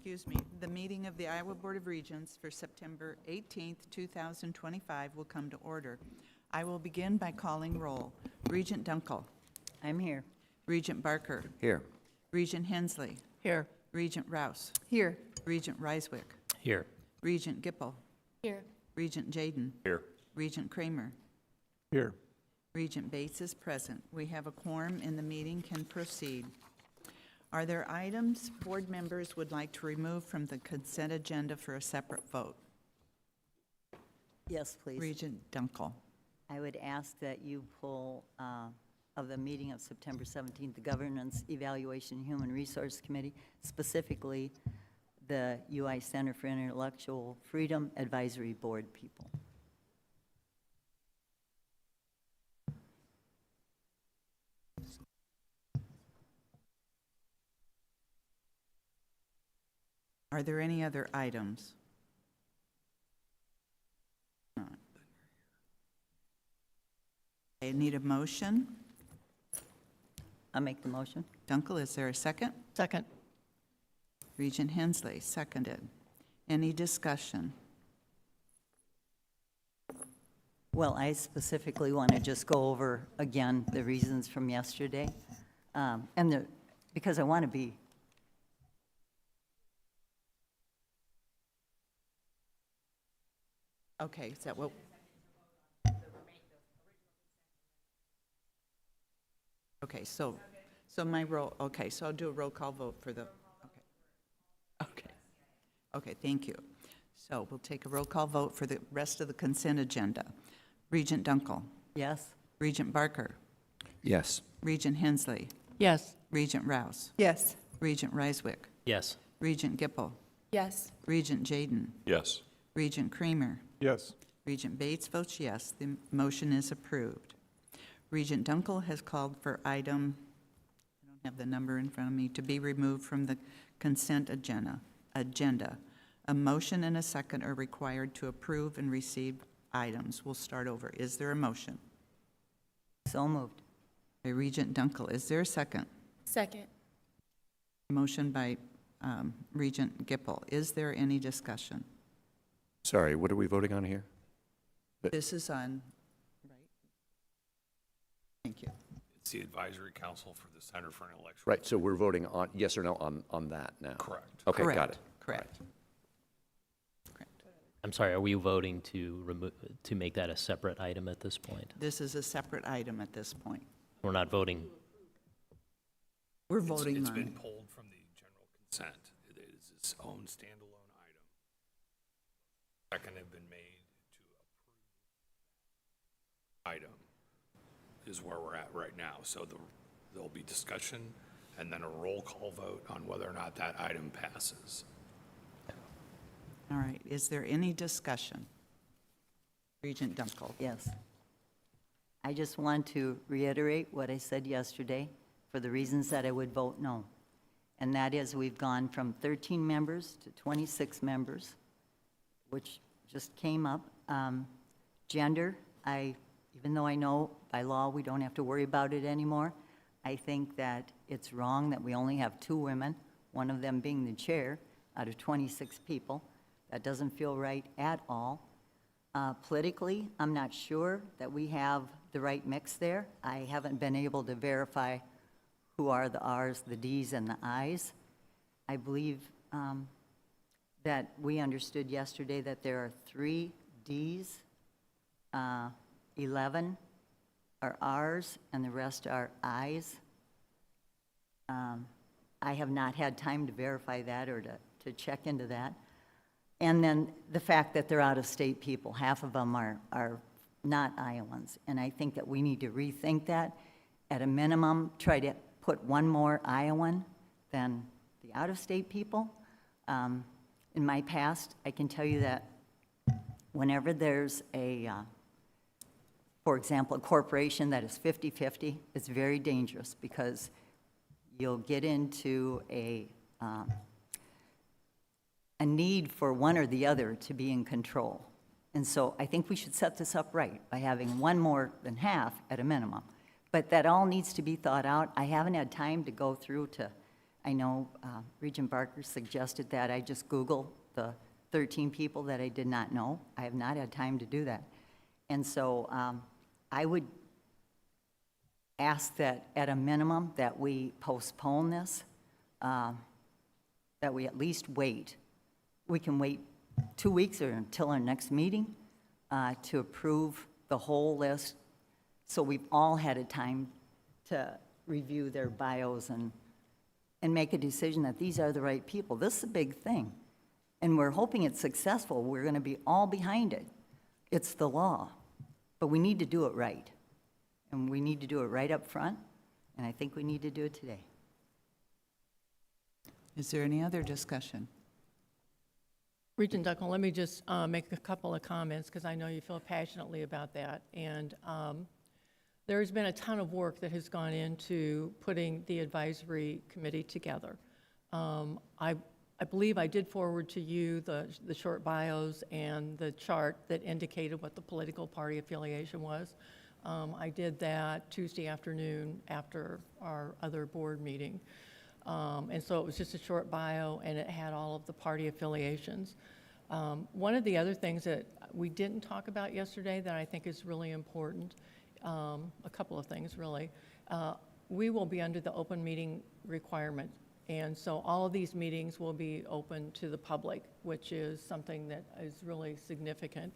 The meeting of the Iowa Board of Regents for September 18th, 2025 will come to order. I will begin by calling roll. Regent Dunkel. I'm here. Regent Barker. Here. Regent Hensley. Here. Regent Rouse. Here. Regent Reiswick. Here. Regent Gipple. Here. Regent Jaden. Here. Regent Kramer. Here. Regent Bates is present. We have a quorum and the meeting can proceed. Are there items board members would like to remove from the consent agenda for a separate vote? Yes, please. Regent Dunkel. I would ask that you pull of the meeting of September 17th, the Governance Evaluation Human Resource Committee, specifically the UI Center for Intellectual Freedom Advisory Board people. Are there any other items? Not. I need a motion. I'll make the motion. Dunkel, is there a second? Second. Regent Hensley, seconded. Any discussion? Well, I specifically want to just go over again the reasons from yesterday, because I want to be. Okay, is that what? Okay, so my roll, okay, so I'll do a roll call vote for the, okay, thank you. So we'll take a roll call vote for the rest of the consent agenda. Regent Dunkel. Yes. Regent Barker. Yes. Regent Hensley. Yes. Regent Rouse. Yes. Regent Reiswick. Yes. Regent Gipple. Yes. Regent Jaden. Yes. Regent Kramer. Yes. Regent Bates votes yes. The motion is approved. Regent Dunkel has called for item, I don't have the number in front of me, to be removed from the consent agenda. A motion and a second are required to approve and receive items. We'll start over. Is there a motion? So moved. By Regent Dunkel. Is there a second? Second. Motion by Regent Gipple. Is there any discussion? Sorry, what are we voting on here? This is on, right? Thank you. It's the Advisory Council for the Center for Intellectual. Right, so we're voting on, yes or no on that now? Correct. Okay, Correct. got it. Correct. I'm sorry, are we voting to make that a separate item at this point? This is a separate item at this point. We're not voting. We're voting It's on been it. pulled from the general consent. It is its own standalone item. Second have been made to approve item is where we're at right now. So there'll be discussion and then a roll call vote on whether or not that item passes. All right, is there any discussion? Regent Dunkel. Yes. I just want to reiterate what I said yesterday for the reasons that I would vote no. And that is we've gone from 13 members to 26 members, which just came up. Gender, even though I know by law we don't have to worry about it anymore, I think that it's wrong that we only have 2 women, one of them being the chair out of 26 people. That doesn't feel right at all. Politically, I'm not sure that we have the right mix there. I haven't been able to verify who are the R's, the D's, and the I's. I believe that we understood yesterday that there are 3 D's, 11 are R's, and the rest are I's. I have not had time to verify that or to check into that. And then the fact that they're out-of-state people, half of them are not Iowans. And I think that we need to rethink that. At a minimum, try to put one more Iowan than the out-of-state people. In my past, I can tell you that whenever there's for example, a corporation that is 50-50, it's very dangerous because you'll get into a need for one or the other to be in control. And so I think we should set this up right by having one more than half at a minimum. But that all needs to be thought out. I haven't had time to go through to I know Regent Barker suggested that I just Google the 13 people that I did not know. I have not had time to do that. And so I would ask that at a minimum that we postpone this, that we at least wait. We can wait 2 weeks or until our next meeting to approve the whole list, so we've all had a time to review their bios and make a decision that these are the right people. This is a big thing, and we're hoping it's successful. We're going to be all behind it. It's the law, but we need to do it right, and we need to do it right up front, and I think we need to do it today. Is there any other discussion? Regent Duncan, let me just make a couple of comments, because I know you feel passionately about that. And there's been a ton of work that has gone into putting the advisory committee together. I believe I did forward to you the short bios and the chart that indicated what the political party affiliation was. I did that Tuesday afternoon after our other board meeting. And so it was just a short bio, and it had all of the party affiliations. One of the other things that we didn't talk about yesterday that I think is really important, a couple of things really, we will be under the open meeting requirement. And so all of these meetings will be open to the public, which is something that is really significant.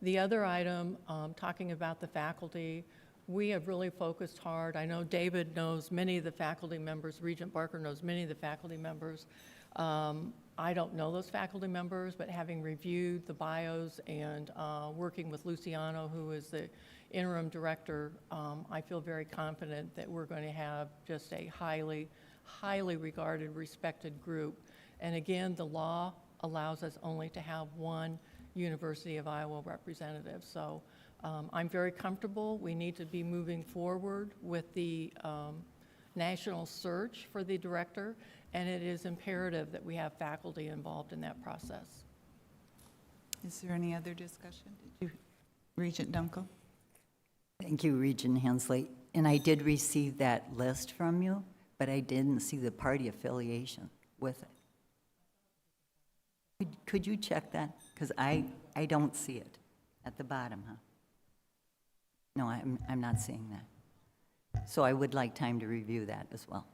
The other item, talking about the faculty, we have really focused hard. I know David knows many of the faculty members. Regent Barker knows many of the faculty members. I don't know those faculty members, but having reviewed the bios and working with Luciano, who is the interim director, I feel very confident that we're going to have just a highly, highly regarded, respected group. And again, the law allows us only to have one University of Iowa representative. So I'm very comfortable. We need to be moving forward with the national search for the director, and it is imperative that we have faculty involved in that process. Is there any other discussion? Did you, Regent Dunkel? Thank you, Regent Hensley. And I did receive that list from you, but I didn't see the party affiliation with it. Could you check that? Because I don't see it at the bottom, huh? No, I'm not seeing that. So I would like time to review that as well.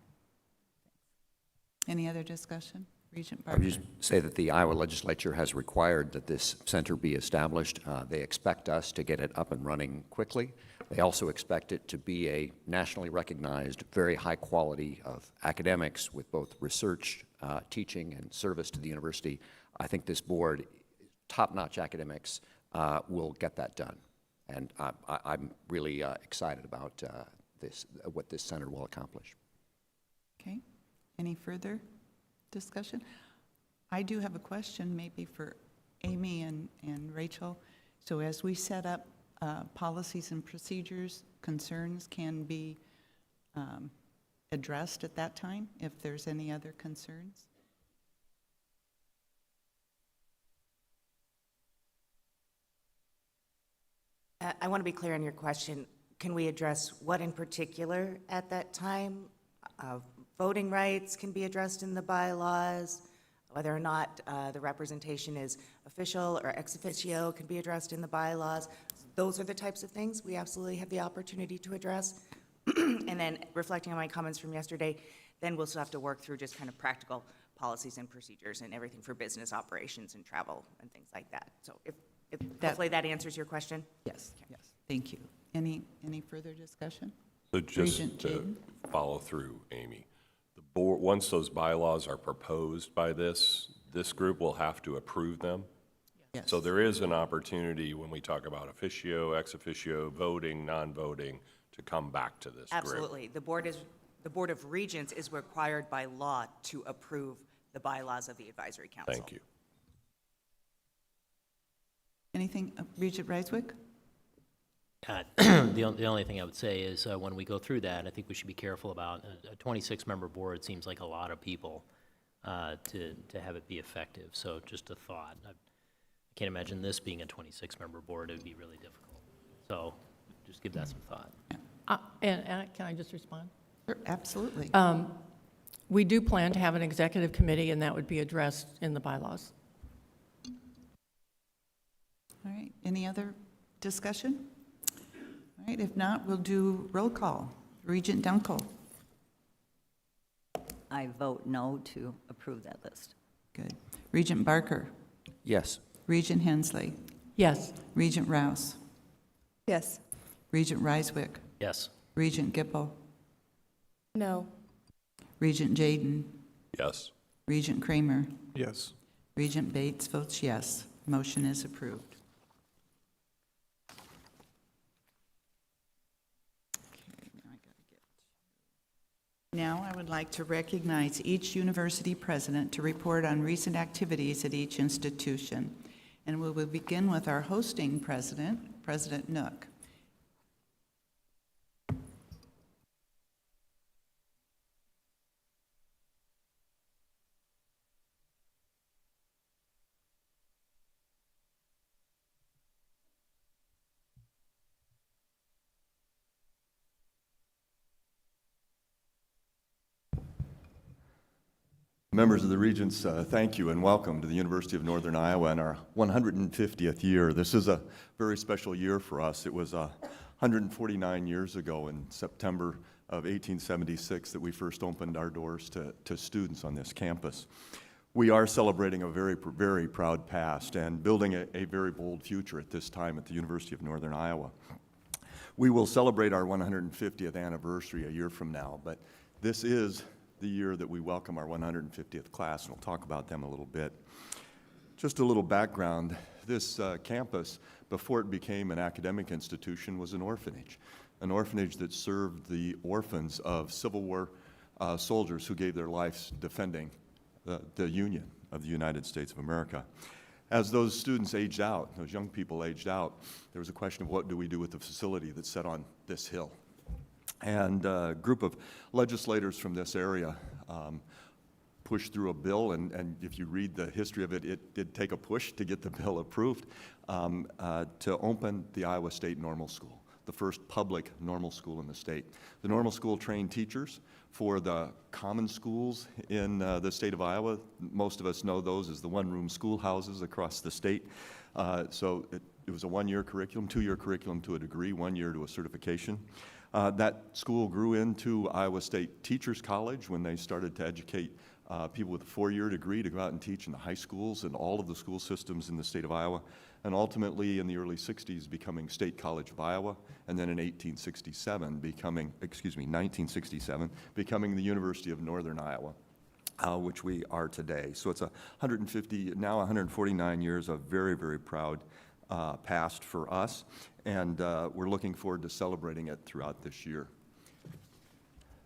Any other discussion? Regent I Barker? would just say that the Iowa legislature has required that this center be established. They expect us to get it up and running quickly. They also expect it to be a nationally recognized, very high quality of academics with both research, teaching, and service to the university. I think this board, top-notch academics, will get that done. And I'm really excited about what this center will accomplish. Okay. Any further discussion? I do have a question maybe for Amy and Rachel. So as we set up policies and procedures, concerns can be addressed at that time if there's any other concerns? I want to be clear on your question. Can we address what in particular at that time? Voting rights can be addressed in the bylaws. Whether or not the representation is official or ex officio can be addressed in the bylaws. Those are the types of things we absolutely have the opportunity to address. And then reflecting on my comments from yesterday, then we'll still have to work through just kind of practical policies and procedures and everything for business operations and travel and things like that. So hopefully that answers your question. Yes, yes. Thank you. Any further discussion? So just Regent to Jaden? follow through, Amy, the board, once those bylaws are proposed by this group will have to approve them. Yes. So there is an opportunity when we talk about officio, ex officio, voting, non-voting, to come back to this group. Absolutely. The Board of Regents is required by law to approve the bylaws of the Advisory Council. Thank you. Anything, Regent Reiswick? The only thing I would say is when we go through that, I think we should be careful about a 26-member board. Seems like a lot of people to have it be effective. So just a thought. I can't imagine this being a 26-member board. It would be really difficult. So just give that some thought. And can I just respond? Sure, absolutely. we do plan to have an executive committee, and that would be addressed in the bylaws. All right, any other discussion? All right, if not, we'll do roll call. Regent Dunkel. I vote no to approve that list. Good. Regent Barker. Yes. Regent Hensley. Yes. Regent Rouse. Yes. Regent Ryswick. Yes. Regent Gipple. No. Regent Jaden. Yes. Regent Kramer. Yes. Regent Bates votes yes. Motion is approved. Now I would like to recognize each university president to report on recent activities at each institution. And we will begin with our hosting president, President Nook. Members of the Regents, thank you and welcome to the University of Northern Iowa in our 150th year. This is a very special year for us. It was 149 years ago in September of 1876 that we first opened our doors to students on this campus. We are celebrating a very, very proud past and building a very bold future at this time at the University of Northern Iowa. We will celebrate our 150th anniversary a year from now, but this is the year that we welcome our 150th class, and we'll talk about them a little bit. Just a little background, this campus, before it became an academic institution, was an orphanage that served the orphans of Civil War soldiers who gave their lives defending the Union of the United States of America. As those students aged out, those young people aged out, there was a question of what do we do with the facility that's set on this hill? And a group of legislators from this area pushed through a bill, and if you read the history of it, it did take a push to get the bill approved, to open the Iowa State Normal School, the first public normal school in the state. The normal school trained teachers for the common schools in the state of Iowa. Most of us know those as the one-room schoolhouses across the state. So it was a one-year curriculum, two-year curriculum to a degree, 1 year to a certification. That school grew into Iowa State Teachers College when they started to educate people with a 4-year degree to go out and teach in the high schools and all of the school systems in the state of Iowa, and ultimately in the early 60s becoming State College of Iowa, and then in 1967 becoming the University of Northern Iowa, which we are today. So it's 149 years of very, very proud past for us, and we're looking forward to celebrating it throughout this year.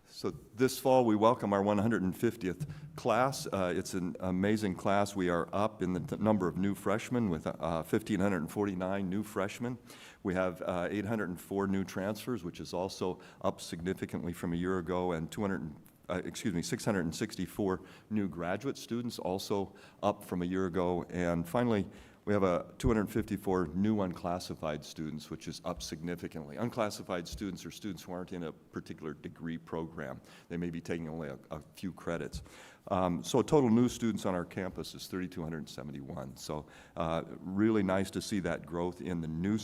So this fall, we welcome our 150th class. It's an amazing class. We are up in the number of new freshmen with 1,549 new freshmen. We have 804 new transfers, which is also up significantly from a year ago, and 664 new graduate students, also up from a year ago. And finally, we have 254 new unclassified students, which is up significantly. Unclassified students are students who aren't in a particular degree program. They may be taking only a few credits. So total new students on our campus is 3,271. So really nice to see that growth in the new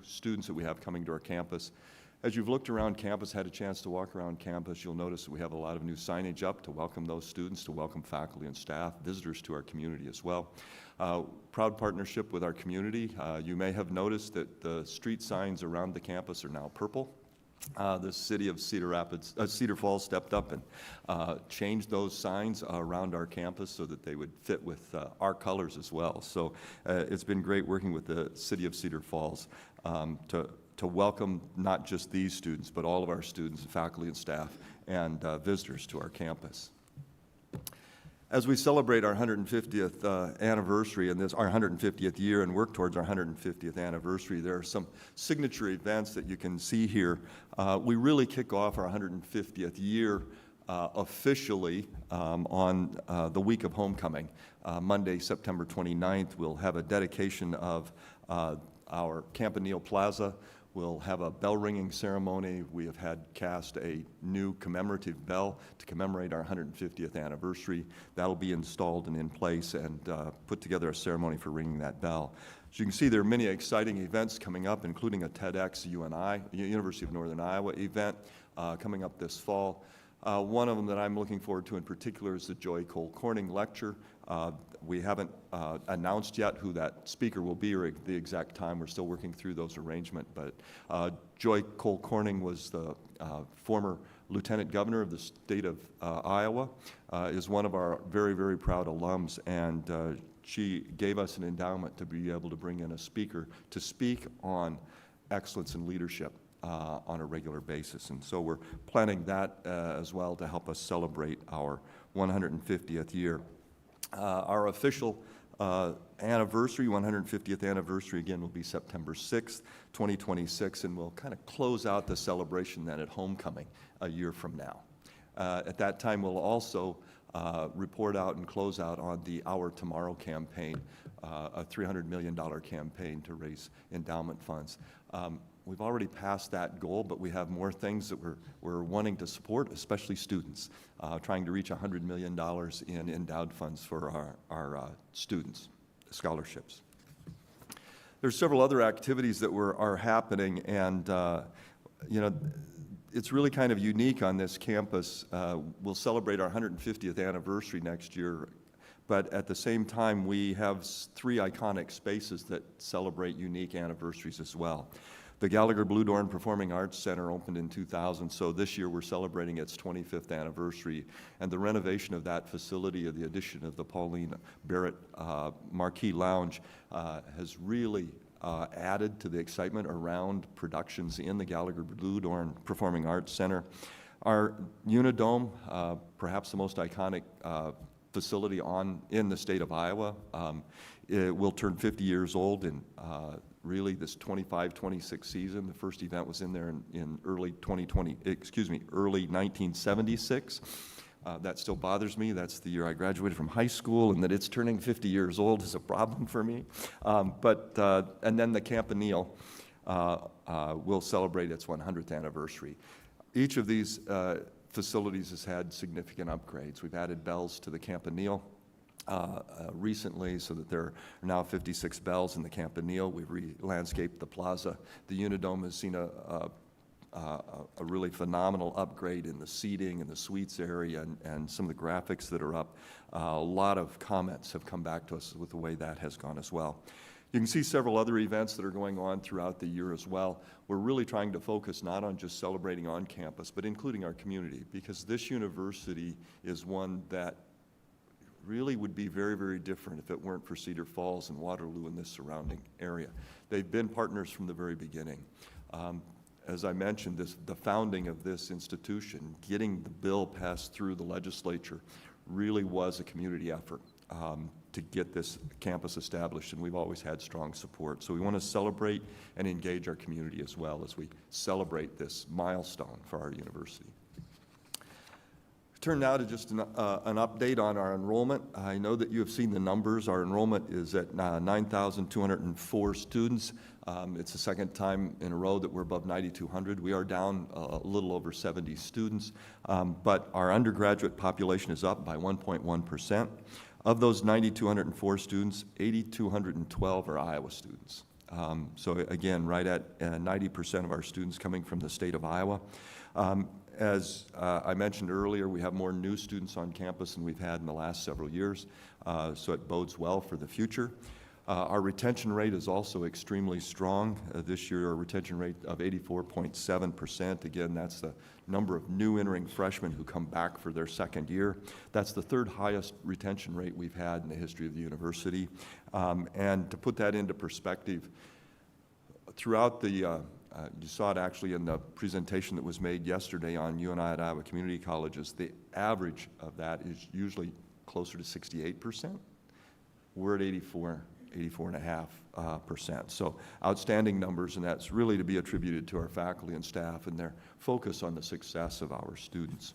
students that we have coming to our campus. As you've looked around campus, had a chance to walk around campus, you'll notice that we have a lot of new signage up to welcome those students, to welcome faculty and staff, visitors to our community as well. Proud partnership with our community. You may have noticed that the street signs around the campus are now purple. The city of Cedar Falls stepped up and changed those signs around our campus so that they would fit with our colors as well. So it's been great working with the city of Cedar Falls to welcome not just these students, but all of our students, faculty and staff, and visitors to our campus. As we celebrate our 150th anniversary and our 150th year and work towards our 150th anniversary, there are some signature events that you can see here. We really kick off our 150th year officially on the week of homecoming. Monday, September 29th, we'll have a dedication of our Campanile Plaza, We'll have a bell ringing ceremony. We have had cast a new commemorative bell to commemorate our 150th anniversary. That'll be installed and in place, and put together a ceremony for ringing that bell. As you can see, there are many exciting events coming up, including a TEDx UNI, University of Northern Iowa event coming up this fall. One of them that I'm looking forward to in particular is the Joy Cole Corning Lecture. We haven't announced yet who that speaker will be or the exact time. We're still working through those arrangements, but Joy Cole Corning was the former lieutenant governor of the state of Iowa, is one of our very, very proud alums, and she gave us an endowment to be able to bring in a speaker to speak on excellence in leadership on a regular basis. And so we're planning that as well to help us celebrate our 150th year. Our official anniversary, 150th anniversary, again, will be September 6th, 2026, and we'll kind of close out the celebration then at homecoming a year from now. At that time, we'll also report out and close out on the Our Tomorrow campaign, a $300 million campaign to raise endowment funds. We've already passed that goal, but we have more things that we're wanting to support, especially students, trying to reach $100 million in endowed funds for our students, scholarships. There's several other activities that are happening, and you know, it's really kind of unique on this campus. We'll celebrate our 150th anniversary next year, but at the same time, we have 3 iconic spaces that celebrate unique anniversaries as well. The Gallagher Bluedorn Performing Arts Center opened in 2000, so this year we're celebrating its 25th anniversary, and the renovation of that facility, the addition of the Pauline Barrett Marquee Lounge, has really added to the excitement around productions in the Gallagher Bluedorn Performing Arts Center. Our Unidome, perhaps the most iconic facility in the state of Iowa, it will turn 50 years old in really this 25-26 season. The first event was in there in early 1976. That still bothers me. That's the year I graduated from high school, and that it's turning 50 years old is a problem for me. And then the Campanile will celebrate its 100th anniversary. Each of these facilities has had significant upgrades. We've added bells to the Campanile recently, so that there are now 56 bells in the Campanile. We've re-landscaped the plaza. The Unidome has seen a really phenomenal upgrade in the seating and the suites area and some of the graphics that are up. A lot of comments have come back to us with the way that has gone as well. You can see several other events that are going on throughout the year as well. We're really trying to focus not on just celebrating on campus, but including our community, because this university is one that really would be very, very different if it weren't for Cedar Falls and Waterloo and this surrounding area. They've been partners from the very beginning. As I mentioned, the founding of this institution, getting the bill passed through the legislature, really was a community effort to get this campus established, and we've always had strong support. So we want to celebrate and engage our community as well as we celebrate this milestone for our university. Turn now to just an update on our enrollment. I know that you have seen the numbers. Our enrollment is at 9,204 students. It's the second time in a row that we're above 9,200. We are down a little over 70 students, but our undergraduate population is up by 1.1%. Of those 9,204 students, 8,212 are Iowa students. So again, right at 90% of our students coming from the state of Iowa. As I mentioned earlier, we have more new students on campus than we've had in the last several years, so it bodes well for the future. Our retention rate is also extremely strong. This year, our retention rate of 84.7%. Again, that's the number of new entering freshmen who come back for their second year. That's the 3rd highest retention rate we've had in the history of the university. And to put that into perspective, throughout the you saw it actually in the presentation that was made yesterday on UNI at Iowa Community Colleges. The average of that is usually closer to 68%. We're at 84.5%. So outstanding numbers, and that's really to be attributed to our faculty and staff and their focus on the success of our students.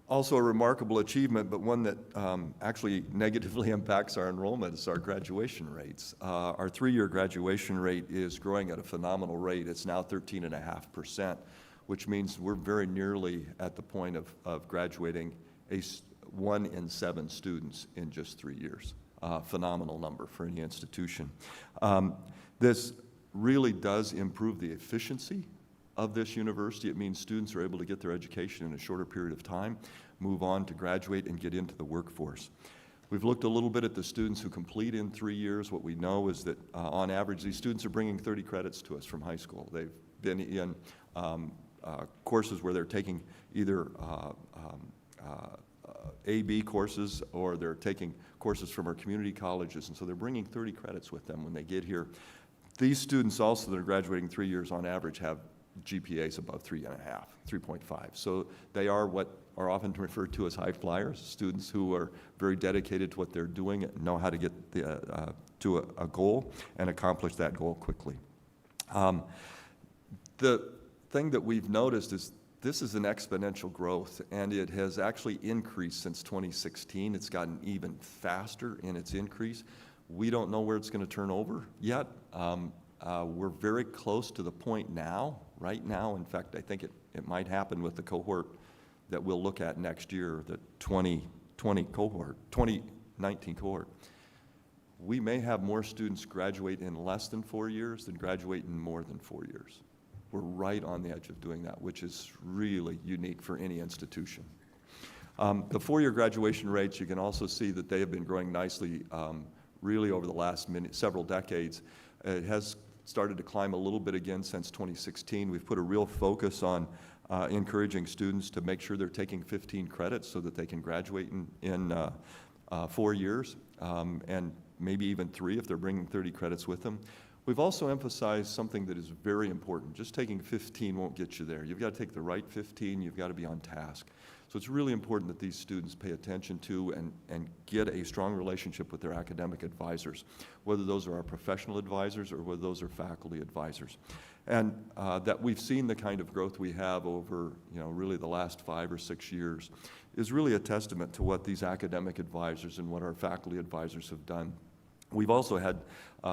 Also a remarkable achievement, but one that actually negatively impacts our enrollment, is our graduation rates. Our 3-year graduation rate is growing at a phenomenal rate. It's now 13.5%, which means we're very nearly at the point of graduating 1 in 7 students in just 3 years. Phenomenal number for any institution. This really does improve the efficiency of this university. It means students are able to get their education in a shorter period of time, move on to graduate and get into the workforce. We've looked a little bit at the students who complete in 3 years. What we know is that on average, these students are bringing 30 credits to us from high school. They've been in courses where they're taking either AB courses, or they're taking courses from our community colleges, and so they're bringing 30 credits with them when they get here. These students also that are graduating 3 years on average have GPAs above 3.5, 3.5. So they are what are often referred to as high flyers, students who are very dedicated to what they're doing and know how to get to a goal and accomplish that goal quickly. The thing that we've noticed is this is an exponential growth, and it has actually increased since 2016. It's gotten even faster in its increase. We don't know where it's going to turn over yet. We're very close to the point now, right now. In fact, I think it might happen with the cohort that we'll look at next year, the 2019 cohort. We may have more students graduate in less than 4 years than graduate in more than 4 years. We're right on the edge of doing that, which is really unique for any institution. The 4-year graduation rates, you can also see that they have been growing nicely really over the last several decades. It has started to climb a little bit again since 2016. We've put a real focus on encouraging students to make sure they're taking 15 credits so that they can graduate in 4 years, and maybe even 3 if they're bringing 30 credits with them. We've also emphasized something that is very important. Just taking 15 won't get you there. You've got to take the right 15. You've got to be on task. So it's really important that these students pay attention to and get a strong relationship with their academic advisors, whether those are our professional advisors or whether those are faculty advisors. And that we've seen the kind of growth we have over, really the last 5 or 6 years is really a testament to what these academic advisors and what our faculty advisors have done. We've also had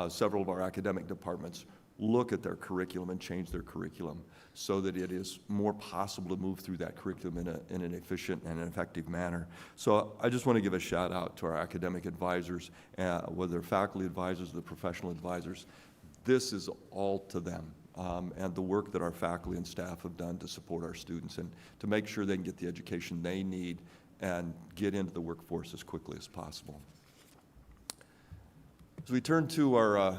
several of our academic departments look at their curriculum and change their curriculum so that it is more possible to move through that curriculum in an efficient and an effective manner. So I just want to give a shout out to our academic advisors, whether they're faculty advisors or the professional advisors. This is all to them, and the work that our faculty and staff have done to support our students and to make sure they can get the education they need and get into the workforce as quickly as possible. As we turn to our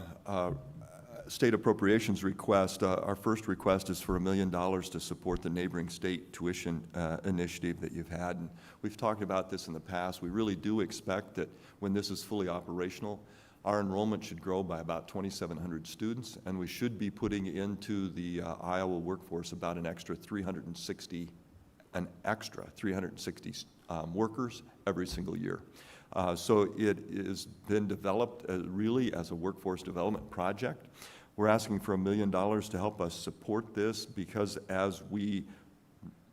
state appropriations request, our first request is for $1 million to support the neighboring state tuition initiative that you've had. And we've talked about this in the past. We really do expect that when this is fully operational, our enrollment should grow by about 2,700 students, and we should be putting into the Iowa workforce about an extra 360 workers every single year. So it has been developed really as a workforce development project. We're asking for $1 million to help us support this because as we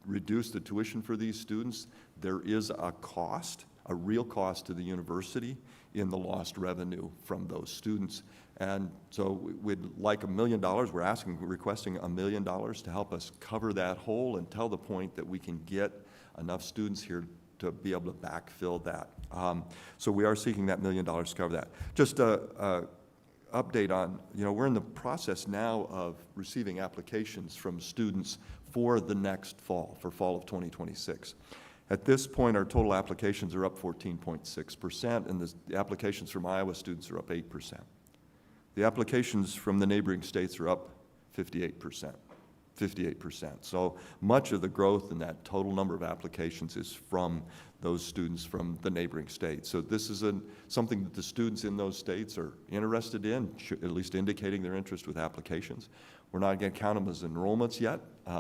reduce the tuition for these students, there is a cost, a real cost to the university in the lost revenue from those students. And so we'd like $1 million. We're requesting $1 million to help us cover that hole until the point that we can get enough students here to be able to backfill that. So we are seeking that $1 million to cover that. Just a update on, we're in the process now of receiving applications from students for the next fall, for fall of 2026. At this point, our total applications are up 14.6%, and the applications from Iowa students are up 8%. The applications from the neighboring states are up 58%. 58%. So much of the growth in that total number of applications is from those students from the neighboring states. So this is something that the students in those states are interested in, at least indicating their interest with applications. We're not going to count them as enrollments yet.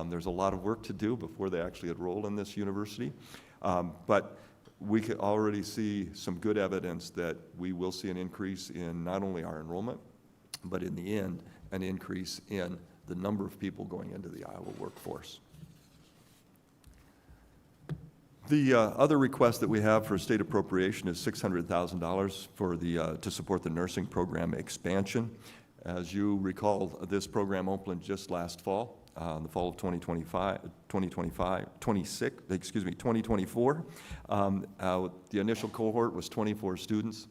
There's a lot of work to do before they actually enroll in this university. But we can already see some good evidence that we will see an increase in not only our enrollment, but in the end, an increase in the number of people going into the Iowa workforce. The other request that we have for state appropriation is $600,000 for to support the nursing program expansion. As you recall, this program opened just last fall, in the fall of 2024. The initial cohort was 24 students.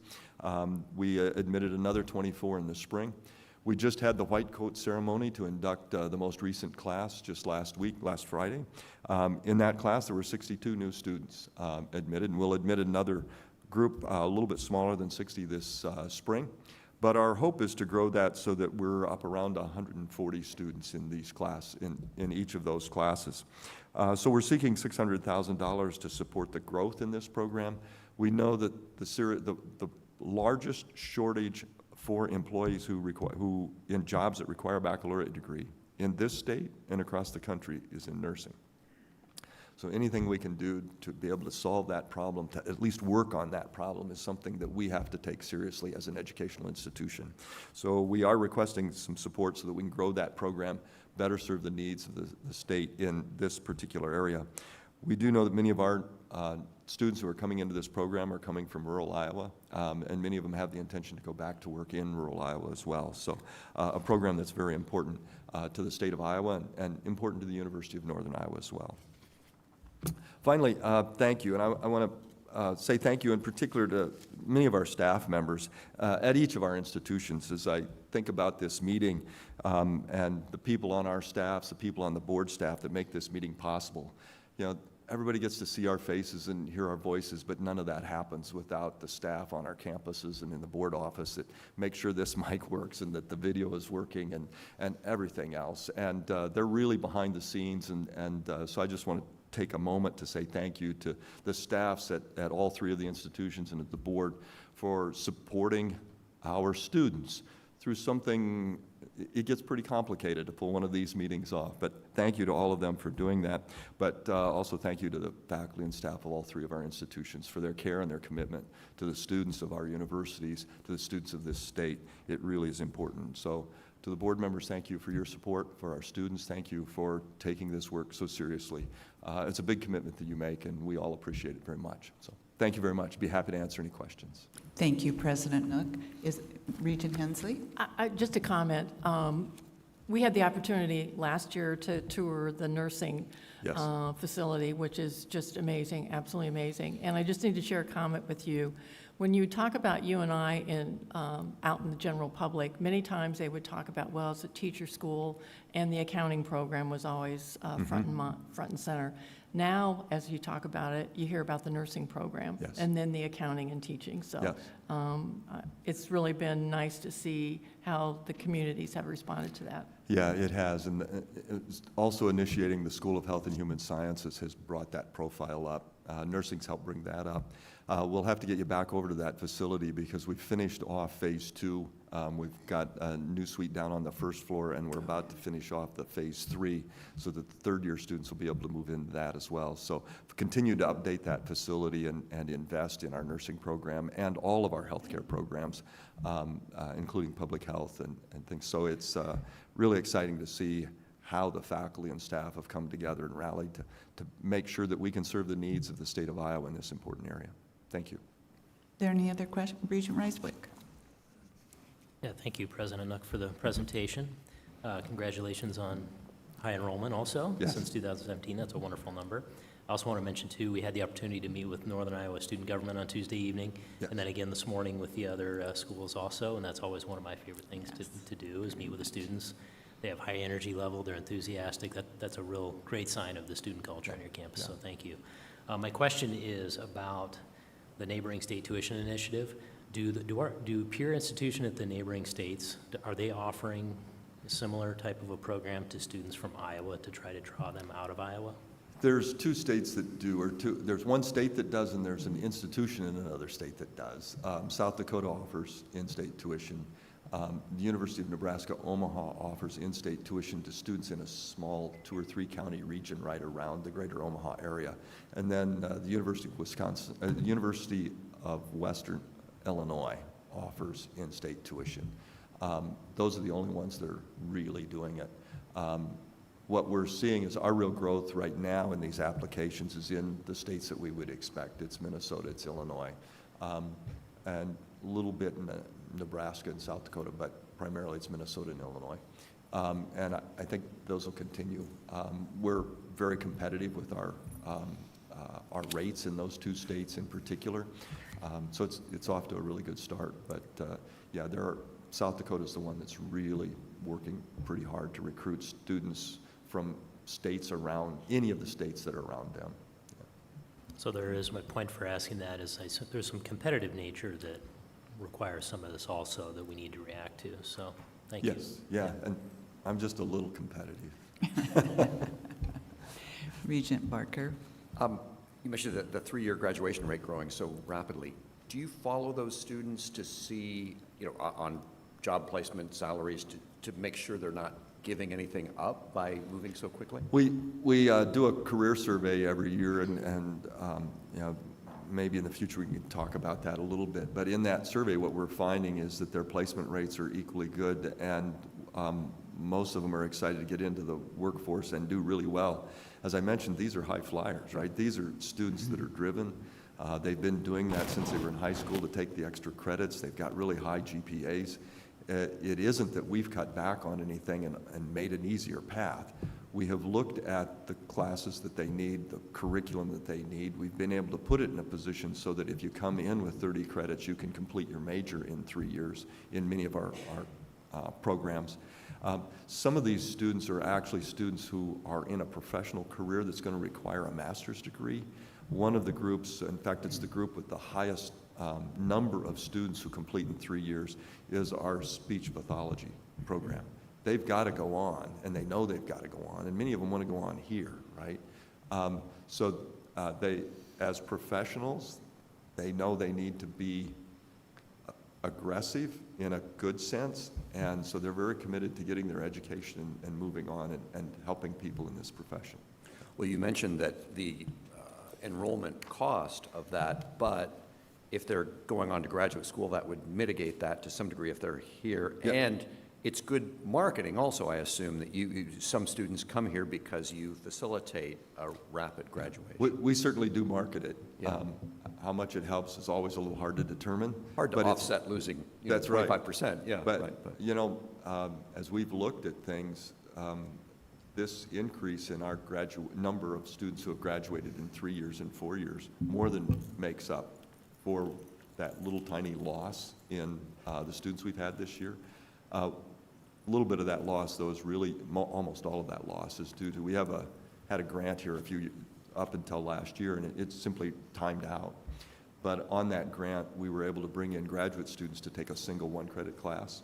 We admitted another 24 in the spring. We just had the white coat ceremony to induct the most recent class just last Friday. In that class, there were 62 new students admitted, and we'll admit another group a little bit smaller than 60 this spring. But our hope is to grow that so that we're up around 140 students in in each of those classes. So we're seeking $600,000 to support the growth in this program. We know that the largest shortage for employees who in jobs that require a baccalaureate degree in this state and across the country is in nursing. So anything we can do to be able to solve that problem, to at least work on that problem, is something that we have to take seriously as an educational institution. So we are requesting some support so that we can grow that program, better serve the needs of the state in this particular area. We do know that many of our students who are coming into this program are coming from rural Iowa, and many of them have the intention to go back to work in rural Iowa as well. So a program that's very important to the state of Iowa and important to the University of Northern Iowa as well. Finally, thank you, and I want to say thank you in particular to many of our staff members at each of our institutions. As I think about this meeting and the people on our staffs, the people on the board staff that make this meeting possible. You know, everybody gets to see our faces and hear our voices, but none of that happens without the staff on our campuses and in the board office that make sure this mic works and that the video is working and everything else. And they're really behind the scenes, and so I just want to take a moment to say thank you to the staffs at all three of the institutions and at the board for supporting our students through something. It gets pretty complicated to pull one of these meetings off, but thank you to all of them for doing that. But also thank you to the faculty and staff of all three of our institutions for their care and their commitment to the students of our universities, to the students of this state. It really is important. So to the board members, thank you for your support. For our students, thank you for taking this work so seriously. It's a big commitment that you make, and we all appreciate it very much. So thank you very much. Be happy to answer any questions. Thank you, President Nook. Is Regent Hensley? Just a comment. We had the opportunity last year to tour the nursing Yes. facility, which is just amazing, absolutely amazing. And I just need to share a comment with you. When you talk about UNI out in the general public, many times they would talk about, well, it's a teacher school, and the accounting program was always front and center. Now, as you talk about it, you hear about the nursing program, Yes. and then the accounting and teaching. So Yes. it's really been nice to see how the communities have responded to that. Yeah, it has, and it's also initiating the School of Health and Human Sciences has brought that profile up. Nursing's helped bring that up. We'll have to get you back over to that facility because we finished off phase 2. We've got a new suite down on the first floor, and we're about to finish off the phase 3 so that the third-year students will be able to move into that as well. So continue to update that facility and invest in our nursing program and all of our healthcare programs, including public health and things. So it's really exciting to see how the faculty and staff have come together and rallied to make sure that we can serve the needs of the state of Iowa in this important area. Thank you. Are there any other questions? Regent Reiswick? Yeah, thank you, President Nook, for the presentation. Congratulations on high enrollment also. Yes. Since 2017. That's a wonderful number. I also want to mention, too, we had the opportunity to meet with Northern Iowa Student Government on Tuesday evening, Yes. and then again this morning with the other schools also, and that's always one of my favorite things to do is meet with the students. They have high energy level, they're enthusiastic. That's a real great sign of the student culture on your campus, so thank you. My question is about the neighboring state tuition initiative. Do peer institution at the neighboring states, are they offering a similar type of a program to students from Iowa to try to draw them out of Iowa? There's two states that do, there's one state that does, and there's an institution in another state that does. South Dakota offers in-state tuition. The University of Nebraska Omaha offers in-state tuition to students in a small 2 or 3 county region right around the greater Omaha area. And then the University of Western Illinois offers in-state tuition. Those are the only ones that are really doing it. what we're seeing is our real growth right now in these applications is in the states that we would expect. It's Minnesota, it's Illinois, and a little bit in Nebraska and South Dakota, but primarily it's Minnesota and Illinois. And I think those will continue. We're very competitive with our rates in those two states in particular. So it's off to a really good start. But yeah, South Dakota is the one that's really working pretty hard to recruit students from states around, any of the states that are around them. So there is, my point for asking that is there's some competitive nature that requires some of this also that we need to react to. So thank you. Yes, yeah, and I'm just a little competitive. Regent Barker. You mentioned the three-year graduation rate growing so rapidly. Do you follow those students to see, on job placement salaries to make sure they're not giving anything up by moving so quickly? We do a career survey every year, and maybe in the future we can talk about that a little bit. But in that survey, what we're finding is that their placement rates are equally good, and most of them are excited to get into the workforce and do really well. As I mentioned, these are high flyers, right? These are students that are driven. They've been doing that since they were in high school to take the extra credits. They've got really high GPAs. It isn't that we've cut back on anything and made an easier path. We have looked at the classes that they need, the curriculum that they need. We've been able to put it in a position so that if you come in with 30 credits, you can complete your major in 3 years in many of our programs. Some of these students are actually students who are in a professional career that's going to require a master's degree. One of the groups, in fact, it's the group with the highest number of students who complete in 3 years, is our speech pathology program. They've got to go on, and they know they've got to go on, and many of them want to go on here, right? So they, as professionals, they know they need to be aggressive in a good sense, and so they're very committed to getting their education and moving on and helping people in this profession. Well, you mentioned that the enrollment cost of that, but if they're going on to graduate school, that would mitigate that to some degree if they're here. Yep. And it's good marketing also, I assume, that some students come here because you facilitate a rapid graduation. We certainly do market it. Yeah. How much it helps is always a little hard to determine. Hard to but it's- offset losing That's right. 25%, yeah. But, right, as we've looked at things, this increase in our number of students who have graduated in 3 years and 4 years more than makes up for that little tiny loss in the students we've had this year. A little bit of that loss, though, is really, almost all of that loss is due to, we had a grant here up until last year, and it's simply timed out. But on that grant, we were able to bring in graduate students to take a single one-credit class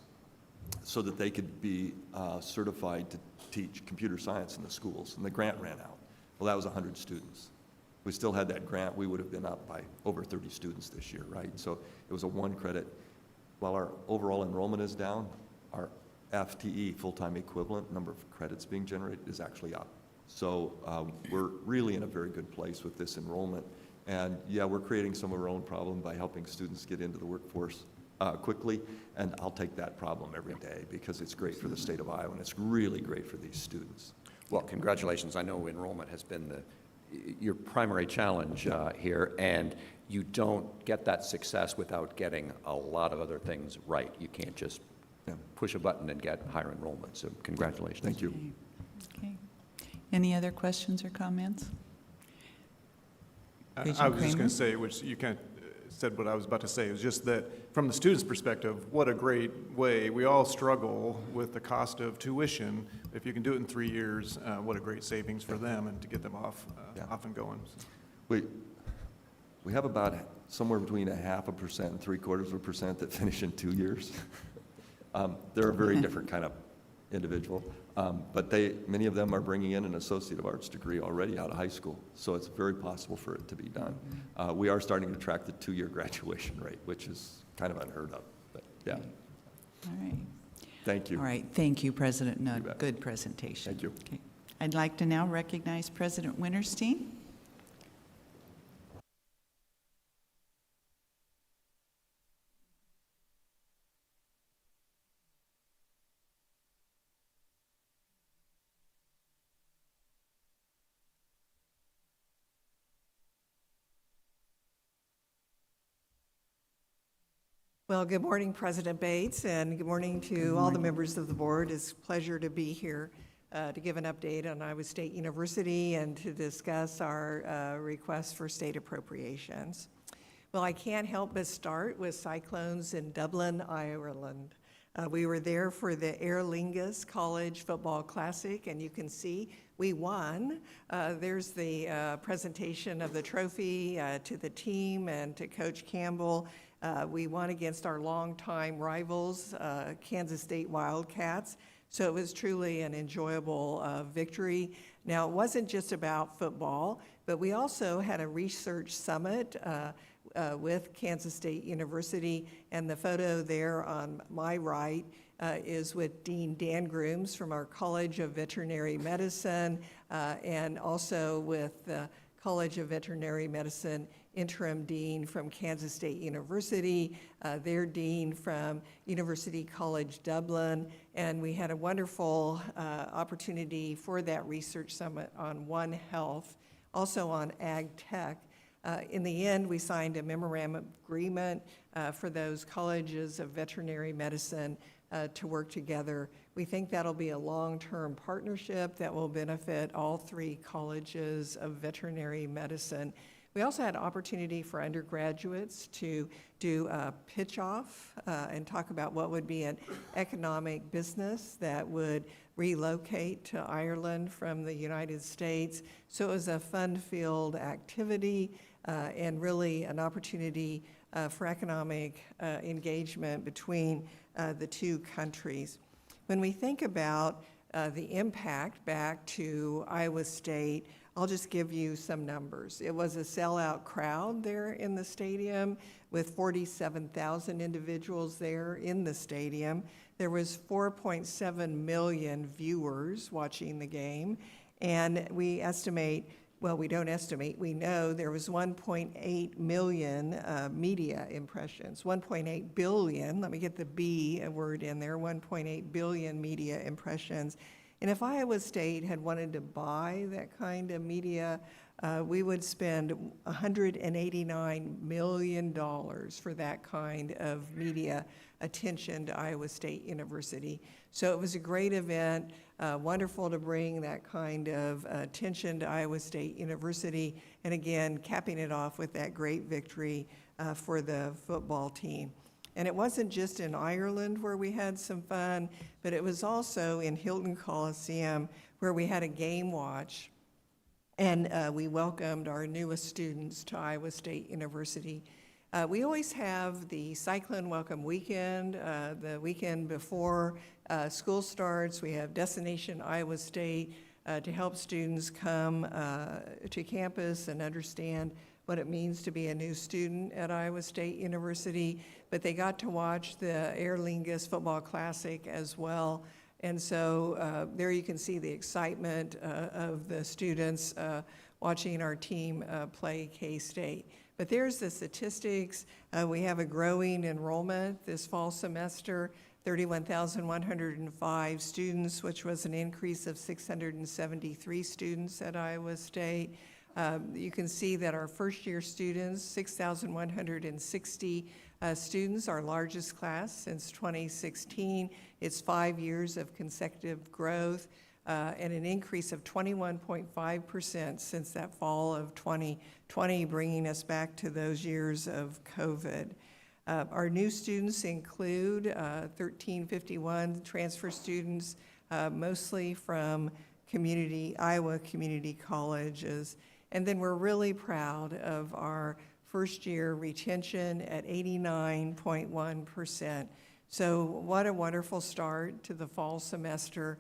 so that they could be certified to teach computer science in the schools, and the grant ran out. Well, that was 100 students. If we still had that grant, we would have been up by over 30 students this year, right? So it was a one-credit. While our overall enrollment is down, our FTE, full-time equivalent, number of credits being generated is actually up. So we're really in a very good place with this enrollment. And yeah, we're creating some of our own problem by helping students get into the workforce quickly, and I'll take that problem every day because it's great for the state of Iowa, and it's really great for these students. Well, congratulations. I know enrollment has been your primary challenge here, and you don't get that success without getting a lot of other things right. You can't just push a button and get higher enrollment, so congratulations. Thank you. Okay. Any other questions or comments? I Regent was just Kramer? going to say, which you kind of said what I was about to say, is just that from the student's perspective, what a great way. We all struggle with the cost of tuition. If you can do it in 3 years, what a great savings for them and to get them off and going. We have about somewhere between 0.5% and 0.75% that finish in 2 years. They're a very different kind of individual, but many of them are bringing in an Associate of Arts degree already out of high school, so it's very possible for it to be done. We are starting to track the 2-year graduation rate, which is kind of unheard of, but yeah. All right. Thank you. All right. Thank you, President Nutt. You bet. Good presentation. Thank you. Okay. I'd like to now recognize President Winterstein. Well, good morning, President Bates, and good morning to all the members of the board. It's a pleasure to be here to give an update on Iowa State University and to discuss our request for state appropriations. Well, I can't help but start with Cyclones in Dublin, Ireland. We were there for the Aer Lingus College Football Classic, and you can see we won. There's the presentation of the trophy to the team and to Coach Campbell. We won against our longtime rivals, Kansas State Wildcats, so it was truly an enjoyable victory. Now, it wasn't just about football, but we also had a research summit with Kansas State University, and the photo there on my right is with Dean Dan Grooms from our College of Veterinary Medicine, and also with the College of Veterinary Medicine interim dean from Kansas State University, their dean from University College Dublin, and we had a wonderful opportunity for that research summit on One Health, also on Ag Tech. In the end, we signed a memorandum of agreement for those colleges of veterinary medicine to work together. We think that'll be a long-term partnership that will benefit all three colleges of veterinary medicine. We also had opportunity for undergraduates to do a pitch-off and talk about what would be an economic business that would relocate to Ireland from the United States. So it was a fun-filled activity and really an opportunity for economic engagement between the two countries. When we think about the impact back to Iowa State, I'll just give you some numbers. It was a sellout crowd there in the stadium with 47,000 individuals there in the stadium. There was 4.7 million viewers watching the game, and we estimate, well, we don't estimate, we know there was 1.8 million media impressions, 1.8 billion, let me get the B word in there, 1.8 billion media impressions. And if Iowa State had wanted to buy that kind of media, we would spend $189 million for that kind of media attention to Iowa State University. So it was a great event, wonderful to bring that kind of attention to Iowa State University, and again, capping it off with that great victory for the football team. And it wasn't just in Ireland where we had some fun, but it was also in Hilton Coliseum where we had a game watch, and we welcomed our newest students to Iowa State University. We always have the Cyclone Welcome Weekend, the weekend before school starts. We have Destination Iowa State to help students come to campus and understand what it means to be a new student at Iowa State University, but they got to watch the Aer Lingus Football Classic as well. And so there you can see the excitement of the students watching our team play K-State. But there's the statistics. We have a growing enrollment this fall semester, 31,105 students, which was an increase of 673 students at Iowa State. You can see that our first-year students, 6,160 students, our largest class since 2016. It's 5 years of consecutive growth and an increase of 21.5% since that fall of 2020, bringing us back to those years of COVID. Our new students include 1351 transfer students, mostly from Iowa community colleges. And then we're really proud of our first-year retention at 89.1%. So what a wonderful start to the fall semester,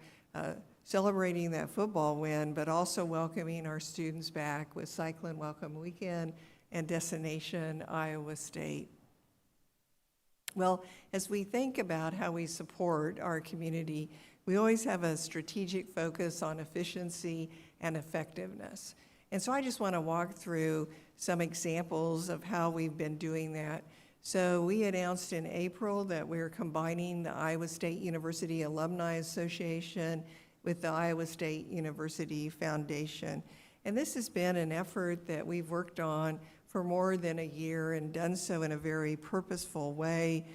celebrating that football win, but also welcoming our students back with Cyclone Welcome Weekend and Destination Iowa State. Well, as we think about how we support our community, we always have a strategic focus on efficiency and effectiveness. And so I just want to walk through some examples of how we've been doing that. So we announced in April that we're combining the Iowa State University Alumni Association with the Iowa State University Foundation. And this has been an effort that we've worked on for more than a year and done so in a very purposeful way.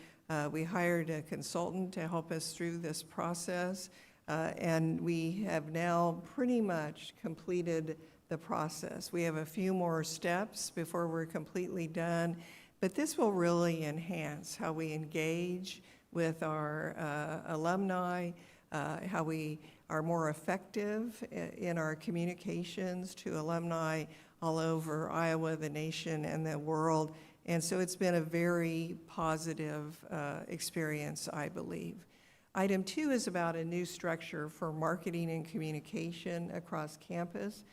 We hired a consultant to help us through this process, and we have now pretty much completed the process. We have a few more steps before we're completely done, but this will really enhance how we engage with our alumni, how we are more effective in our communications to alumni all over Iowa, the nation, and the world. And so it's been a very positive experience, I believe. Item 2 is about a new structure for marketing and communication across campus.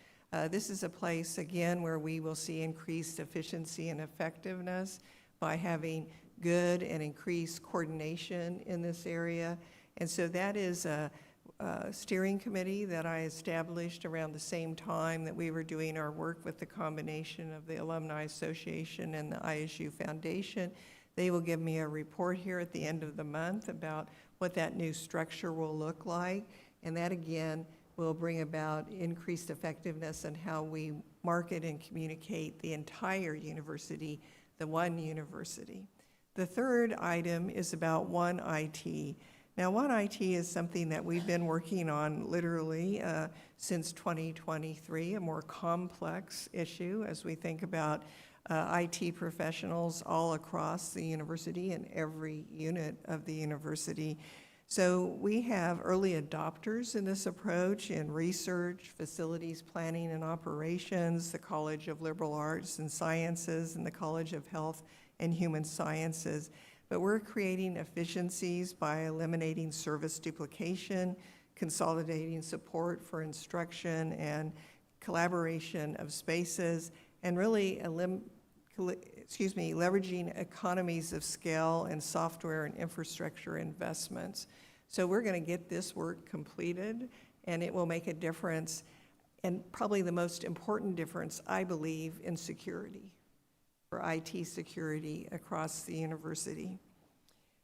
This is a place, again, where we will see increased efficiency and effectiveness by having good and increased coordination in this area. And so that is a steering committee that I established around the same time that we were doing our work with the combination of the Alumni Association and the ISU Foundation. They will give me a report here at the end of the month about what that new structure will look like. And that, again, will bring about increased effectiveness in how we market and communicate the entire university, the one university. The third item is about One IT. Now, One IT is something that we've been working on literally since 2023, a more complex issue as we think about IT professionals all across the university and every unit of the university. So we have early adopters in this approach in research, facilities planning and operations, the College of Liberal Arts and Sciences, and the College of Health and Human Sciences. But we're creating efficiencies by eliminating service duplication, consolidating support for instruction and collaboration of spaces, and really leveraging economies of scale and software and infrastructure investments. So we're going to get this work completed, and it will make a difference, and probably the most important difference, I believe, in security, for IT security across the university.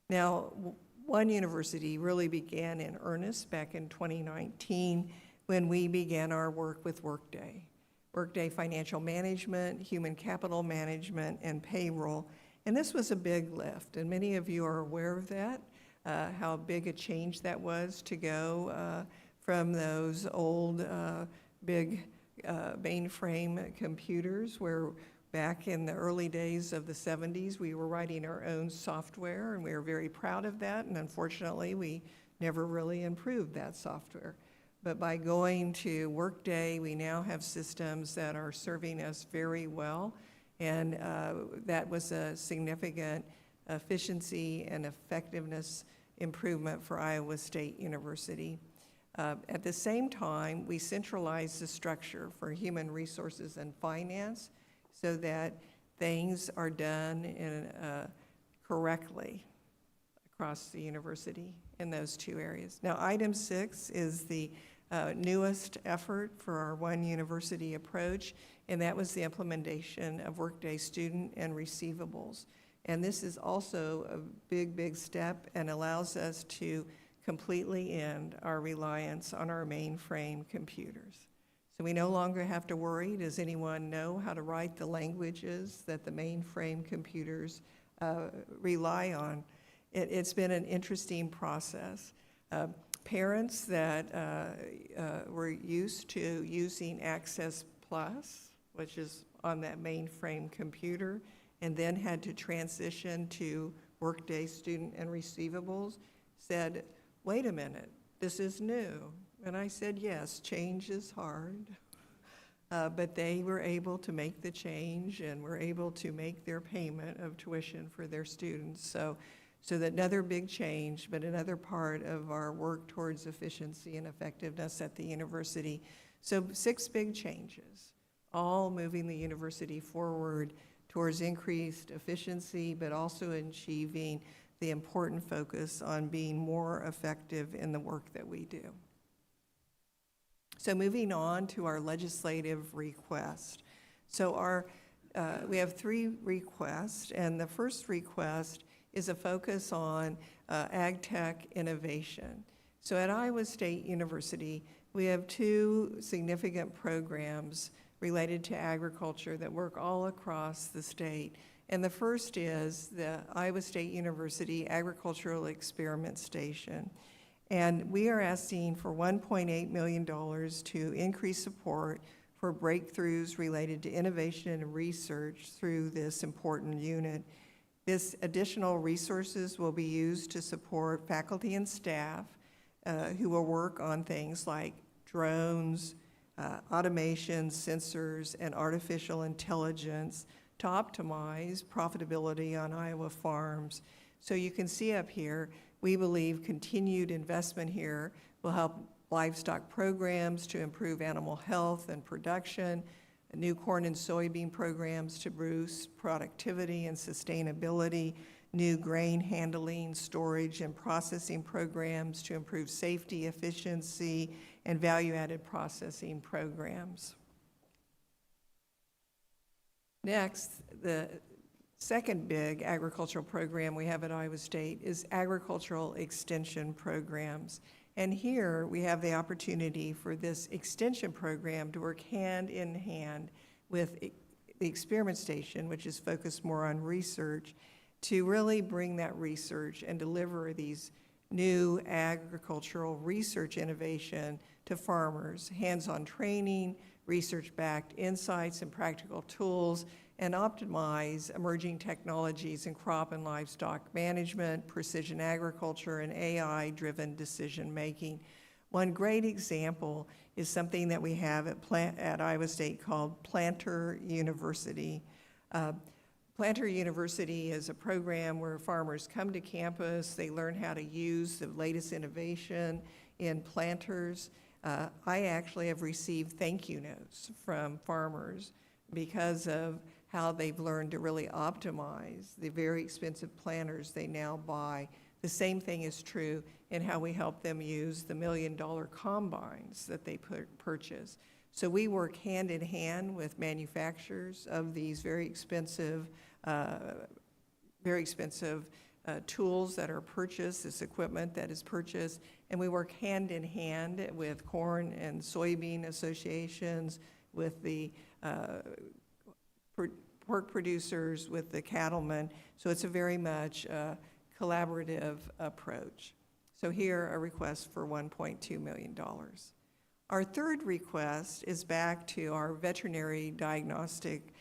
Now, One University really began in earnest back in 2019 when we began our work with Workday. Workday Financial Management, Human Capital Management, and Payroll. And this was a big lift, and many of you are aware of that, how big a change that was to go from those old big mainframe computers where back in the early days of the 70s, we were writing our own software, and we were very proud of that, and unfortunately, we never really improved that software. But by going to Workday, we now have systems that are serving us very well, and that was a significant efficiency and effectiveness improvement for Iowa State University. At the same time, we centralized the structure for human resources and finance so that things are done correctly across the university in those two areas. Now, item 6 is the newest effort for our One University approach, and that was the implementation of Workday Student and Receivables. And this is also a big, big step and allows us to completely end our reliance on our mainframe computers. So we no longer have to worry, does anyone know how to write the languages that the mainframe computers rely on? It's been an interesting process. Parents that were used to using Access Plus, which is on that mainframe computer, and then had to transition to Workday Student and Receivables, said, wait a minute, this is new. And I said, yes, change is hard. But they were able to make the change and were able to make their payment of tuition for their students. So that another big change, but another part of our work towards efficiency and effectiveness at the university. So 6 big changes, all moving the university forward towards increased efficiency, but also achieving the important focus on being more effective in the work that we do. So moving on to our legislative request. So we have 3 requests, and the first request is a focus on ag tech innovation. So at Iowa State University, we have 2 significant programs related to agriculture that work all across the state. And the first is the Iowa State University Agricultural Experiment Station. And we are asking for $1.8 million to increase support for breakthroughs related to innovation and research through this important unit. This additional resources will be used to support faculty and staff who will work on things like drones, automation, sensors, and artificial intelligence to optimize profitability on Iowa farms. So you can see up here, we believe continued investment here will help livestock programs to improve animal health and production, new corn and soybean programs to boost productivity and sustainability, new grain handling, storage, and processing programs to improve safety, efficiency, and value-added processing programs. Next, the second big agricultural program we have at Iowa State is agricultural extension programs. And here we have the opportunity for this extension program to work hand in hand with the experiment station, which is focused more on research, to really bring that research and deliver these new agricultural research innovation to farmers, hands-on training, research-backed insights and practical tools, and optimize emerging technologies in crop and livestock management, precision agriculture, and AI-driven decision-making. One great example is something that we have at Iowa State called Planter University. Planter University is a program where farmers come to campus, they learn how to use the latest innovation in planters. I actually have received thank you notes from farmers because of how they've learned to really optimize the very expensive planters they now buy. The same thing is true in how we help them use the $1 million combines that they purchase. So we work hand in hand with manufacturers of these very expensive tools that are purchased, this equipment that is purchased, and we work hand in hand with corn and soybean associations, with the pork producers, with the cattlemen. So it's a very much collaborative approach. So here, a request for $1.2 million. Our third request is back to our veterinary diagnostic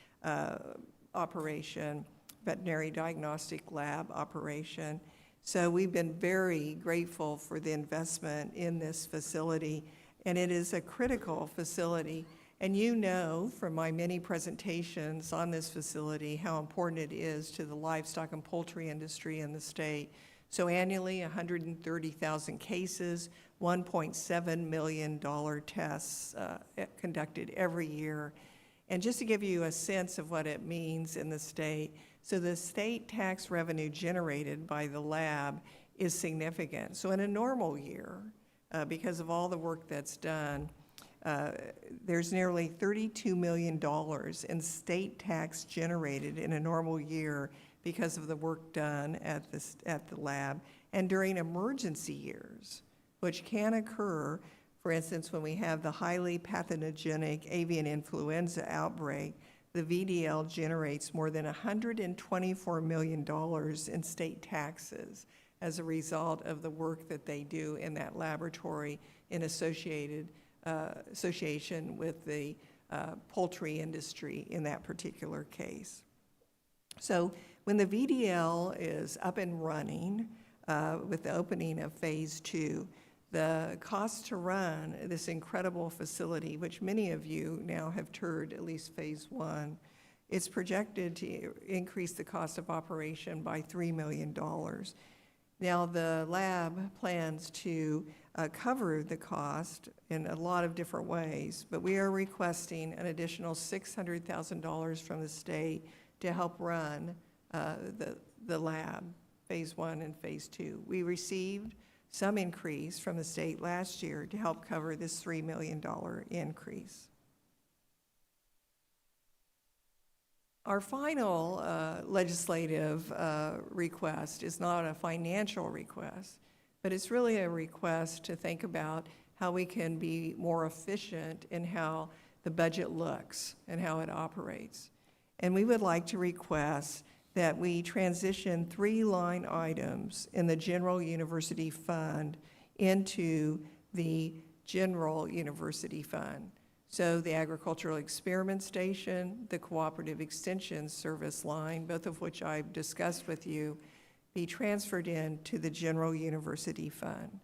operation, veterinary diagnostic lab operation. So we've been very grateful for the investment in this facility, and it is a critical facility. And you know from my many presentations on this facility how important it is to the livestock and poultry industry in the state. So annually, 130,000 cases, $1.7 million tests conducted every year. And just to give you a sense of what it means in the state, so the state tax revenue generated by the lab is significant. So in a normal year, because of all the work that's done, there's nearly $32 million in state tax generated in a normal year because of the work done at the lab. And during emergency years, which can occur, for instance, when we have the highly pathogenic avian influenza outbreak, the VDL generates more than $124 million in state taxes as a result of the work that they do in that laboratory in association with the poultry industry in that particular case. So when the VDL is up and running with the opening of phase 2, the cost to run this incredible facility, which many of you now have toured at least phase 1, it's projected to increase the cost of operation by $3 million. Now, the lab plans to cover the cost in a lot of different ways, but we are requesting an additional $600,000 from the state to help run the lab, phase 1 and phase 2. We received some increase from the state last year to help cover this $3 million increase. Our final legislative request is not a financial request, but it's really a request to think about how we can be more efficient in how the budget looks and how it operates. And we would like to request that we transition 3 line items in the general university fund into the general university fund. So the agricultural experiment station, the cooperative extension service line, both of which I've discussed with you, be transferred into the general university fund.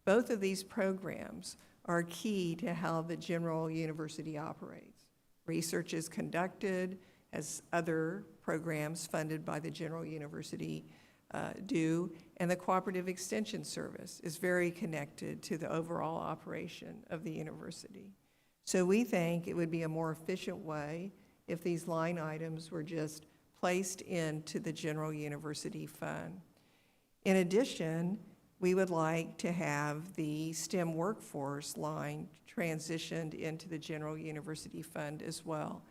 Both of these programs are key to how the general university operates. Research is conducted as other programs funded by the general university do, and the cooperative extension service is very connected to the overall operation of the university. So we think it would be a more efficient way if these line items were just placed into the general university fund. In addition, we would like to have the STEM workforce line transitioned into the general university fund as well.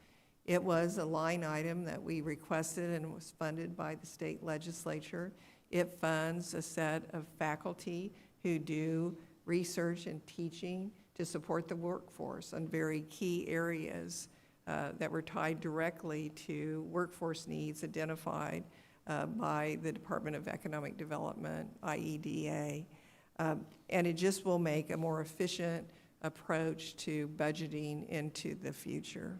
It was a line item that we requested and was funded by the state legislature. It funds a set of faculty who do research and teaching to support the workforce on very key areas that were tied directly to workforce needs identified by the Department of Economic Development, IEDA. And it just will make a more efficient approach to budgeting into the future.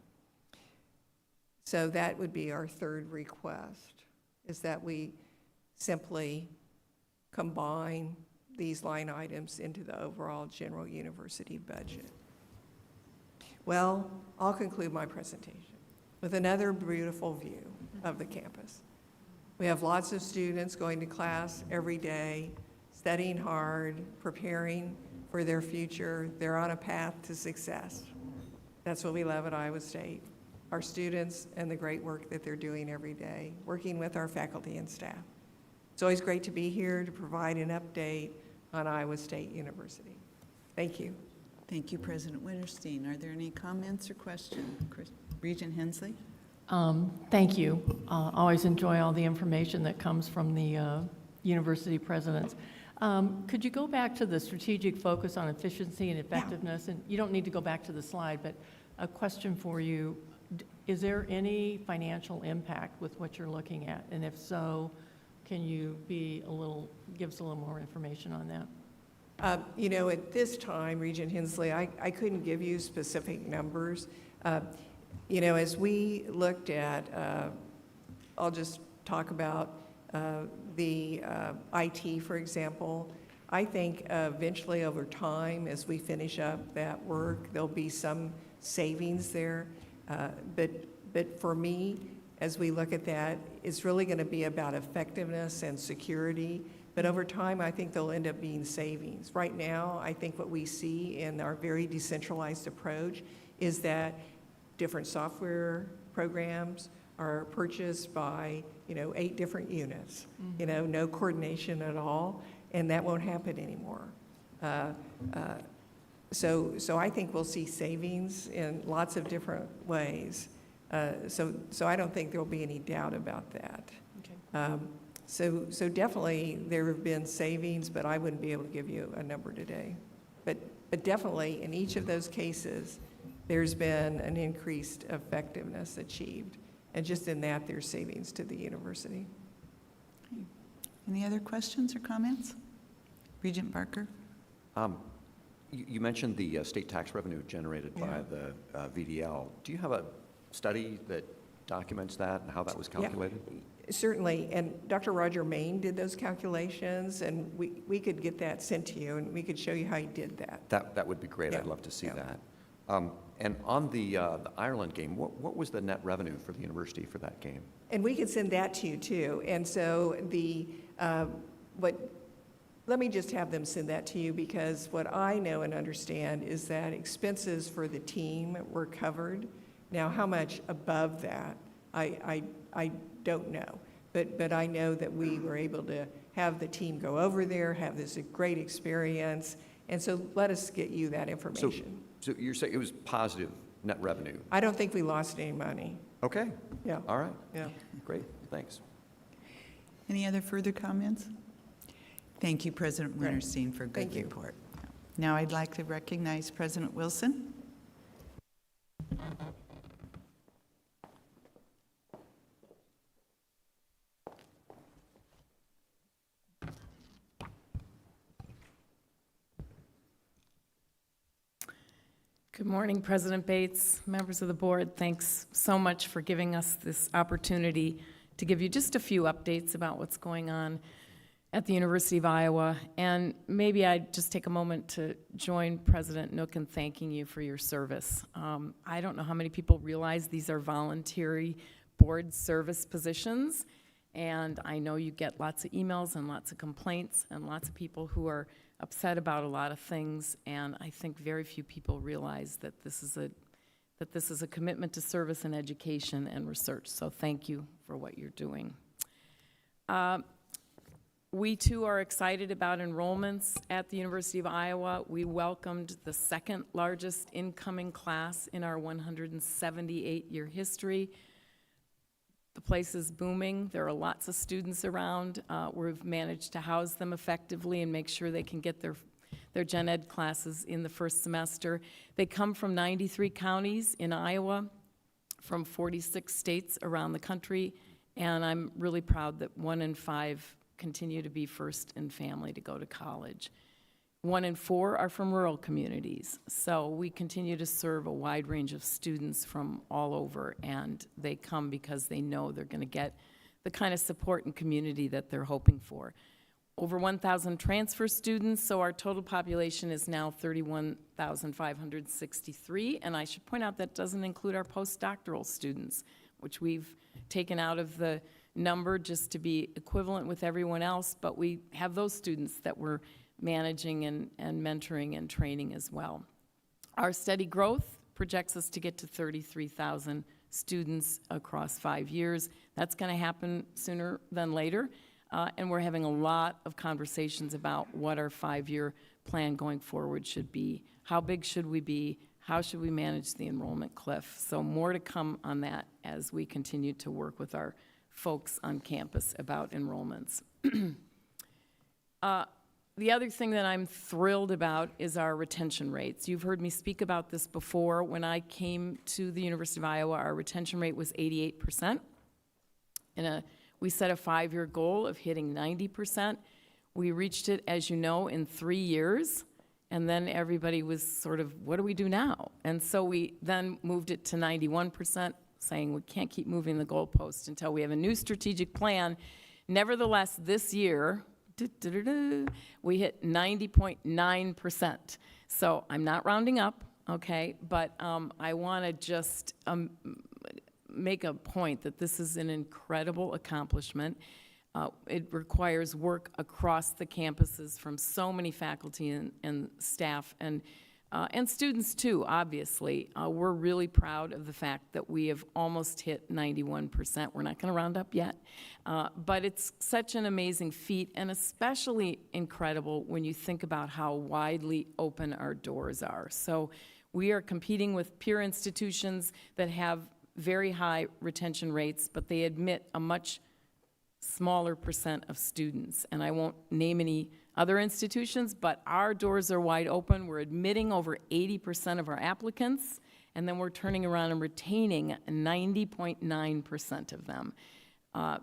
So that would be our third request, is that we simply combine these line items into the overall general university budget. Well, I'll conclude my presentation with another beautiful view of the campus. We have lots of students going to class every day, studying hard, preparing for their future. They're on a path to success. That's what we love at Iowa State, our students and the great work that they're doing every day, working with our faculty and staff. It's always great to be here to provide an update on Iowa State University. Thank you. Thank you, President Winterstein. Are there any comments or questions? Regent Hensley? Thank you. Always enjoy all the information that comes from the university presidents. Could you go back to the strategic focus on efficiency and effectiveness? And you don't need to go back to the slide, but a question for you. Is there any financial impact with what you're looking at? And if so, can you give us a little more information on that? You know, at this time, Regent Hensley, I couldn't give you specific numbers. You know, as we looked at, I'll just talk about the IT, for example. I think eventually over time, as we finish up that work, there'll be some savings there. But for me, as we look at that, it's really going to be about effectiveness and security. But over time, I think there'll end up being savings. Right now, I think what we see in our very decentralized approach is that different software programs are purchased by, 8 different units, no coordination at all, and that won't happen anymore. So I think we'll see savings in lots of different ways. So I don't think there'll be any doubt about that. Okay. So definitely there have been savings, but I wouldn't be able to give you a number today. But definitely in each of those cases, there's been an increased effectiveness achieved. And just in that, there's savings to the university. Any other questions or comments? Regent Barker? You mentioned the state tax revenue generated by the VDL. Do you have a study that documents that and how that was calculated? Yeah, certainly, and Dr. Roger Main did those calculations, and we could get that sent to you, and we could show you how he did that. That would be great. I'd love to see that. And on the Ireland game, what was the net revenue for the university for that game? And we could send that to you, too. And so let me just have them send that to you, because what I know and understand is that expenses for the team were covered. Now, how much above that, I don't know. But I know that we were able to have the team go over there, have this great experience. And so let us get you that information. So you're saying it was positive net revenue? I don't think we lost any money. Okay. Yeah. All right. Yeah. Great. Thanks. Any other further comments? Thank you, President Winterstein, for a good report. Now I'd like to recognize President Wilson. Good morning, President Bates, members of the board. Thanks so much for giving us this opportunity to give you just a few updates about what's going on at the University of Iowa. And maybe I'd just take a moment to join President Nook in thanking you for your service. I don't know how many people realize these are voluntary board service positions, and I know you get lots of emails and lots of complaints and lots of people who are upset about a lot of things, and I think very few people realize that this is a commitment to service and education and research. So thank you for what you're doing. We too are excited about enrollments at the University of Iowa. We welcomed the second largest incoming class in our 178-year history. The place is booming. There are lots of students around. We've managed to house them effectively and make sure they can get their gen ed classes in the first semester. They come from 93 counties in Iowa, from 46 states around the country, and I'm really proud that 1 in 5 continue to be first in family to go to college. 1 in 4 are from rural communities. So we continue to serve a wide range of students from all over, and they come because they know they're going to get the kind of support and community that they're hoping for. Over 1,000 transfer students, so our total population is now 31,563, and I should point out that doesn't include our postdoctoral students, which we've taken out of the number just to be equivalent with everyone else, but we have those students that we're managing and mentoring and training as well. Our steady growth projects us to get to 33,000 students across 5 years. That's going to happen sooner than later, and we're having a lot of conversations about what our 5-year plan going forward should be. How big should we be? How should we manage the enrollment cliff? So more to come on that as we continue to work with our folks on campus about enrollments. The other thing that I'm thrilled about is our retention rates. You've heard me speak about this before. When I came to the University of Iowa, our retention rate was 88%. We set a 5-year goal of hitting 90%. We reached it, as you know, in 3 years. And then everybody was sort of, what do we do now? And so we then moved it to 91%, saying we can't keep moving the goalpost until we have a new strategic plan. Nevertheless, this year, we hit 90.9%. So I'm not rounding up, okay, but I want to just make a point that this is an incredible accomplishment. It requires work across the campuses from so many faculty and staff and students too, obviously. We're really proud of the fact that we have almost hit 91%. We're not going to round up yet, but it's such an amazing feat, and especially incredible when you think about how widely open our doors are. So we are competing with peer institutions that have very high retention rates, but they admit a much smaller percent of students. And I won't name any other institutions, but our doors are wide open. We're admitting over 80% of our applicants, and then we're turning around and retaining 90.9% of them.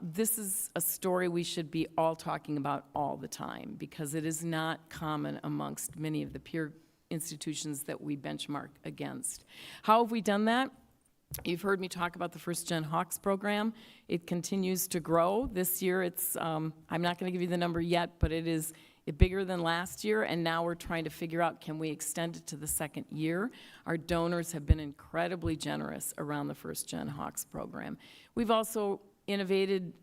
This is a story we should be all talking about all the time, because it is not common amongst many of the peer institutions that we benchmark against. How have we done that? You've heard me talk about the First Gen Hawks program. It continues to grow. This year it's, I'm not going to give you the number yet, but it is bigger than last year, and now we're trying to figure out, can we extend it to the second year? Our donors have been incredibly generous around the First Gen Hawks program. We've also innovated,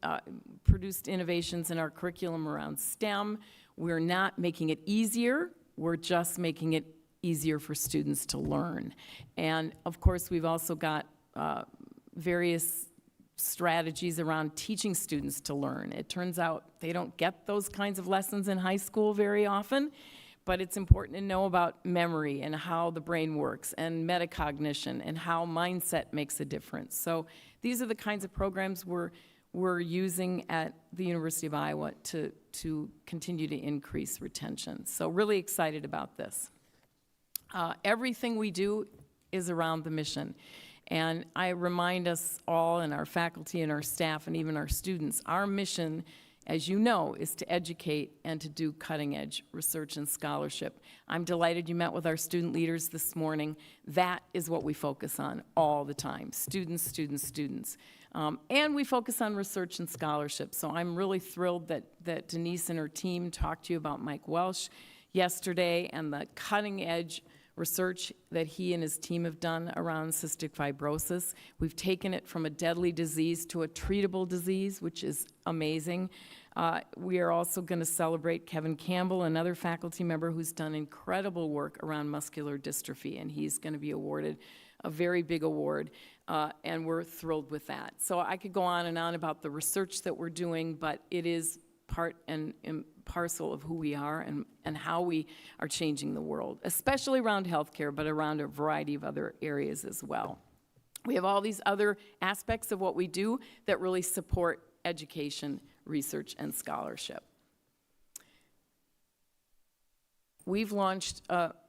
produced innovations in our curriculum around STEM. We're not making it easier, we're just making it easier for students to learn. And of course, we've also got various strategies around teaching students to learn. It turns out they don't get those kinds of lessons in high school very often, but it's important to know about memory and how the brain works and metacognition and how mindset makes a difference. So these are the kinds of programs we're using at the University of Iowa to continue to increase retention. So really excited about this. Everything we do is around the mission. And I remind us all, and our faculty and our staff and even our students, our mission as you know, is to educate and to do cutting-edge research and scholarship. I'm delighted you met with our student leaders this morning. That is what we focus on all the time, students, students, students. And we focus on research and scholarship. So I'm really thrilled that Denise and her team talked to you about Mike Welsh yesterday and the cutting-edge research that he and his team have done around cystic fibrosis. We've taken it from a deadly disease to a treatable disease, which is amazing. We are also going to celebrate Kevin Campbell, another faculty member who's done incredible work around muscular dystrophy, and he's going to be awarded a very big award, and we're thrilled with that. So I could go on and on about the research that we're doing, but it is part and parcel of who we are and how we are changing the world, especially around healthcare, but around a variety of other areas as well. We have all these other aspects of what we do that really support education, research, and scholarship. We've launched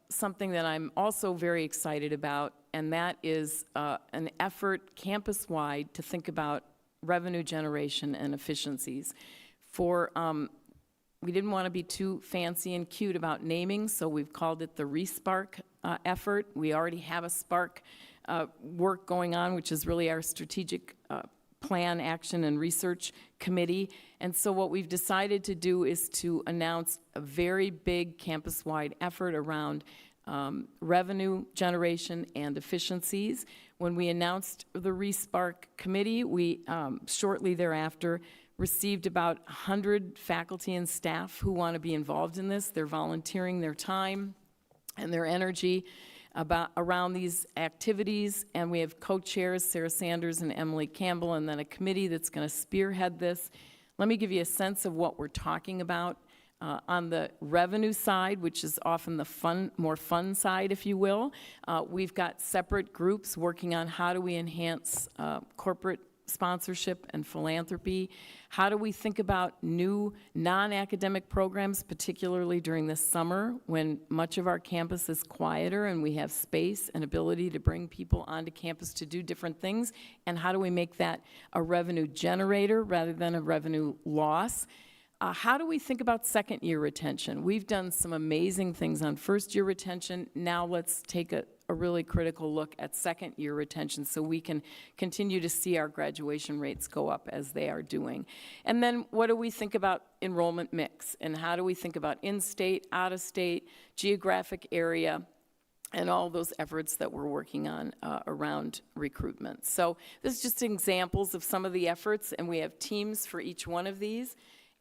something that I'm also very excited about, and that is an effort campus-wide to think about revenue generation and efficiencies. We didn't want to be too fancy and cute about naming, so we've called it the ReSpark effort. We already have a Spark work going on, which is really our strategic plan, action, and research committee. And so what we've decided to do is to announce a very big campus-wide effort around revenue generation and efficiencies. When we announced the ReSpark committee, we shortly thereafter received about 100 faculty and staff who want to be involved in this. They're volunteering their time and their energy around these activities, and we have co-chairs, Sarah Sanders and Emily Campbell, and then a committee that's going to spearhead this. Let me give you a sense of what we're talking about. On the revenue side, which is often the more fun side, if you will, we've got separate groups working on how do we enhance corporate sponsorship and philanthropy. How do we think about new non-academic programs, particularly during the summer when much of our campus is quieter and we have space and ability to bring people onto campus to do different things? And how do we make that a revenue generator rather than a revenue loss? How do we think about second-year retention? We've done some amazing things on first-year retention. Now let's take a really critical look at second-year retention so we can continue to see our graduation rates go up as they are doing. And then what do we think about enrollment mix? And how do we think about in-state, out-of-state, geographic area, and all those efforts that we're working on around recruitment? So this is just examples of some of the efforts, and we have teams for each one of these.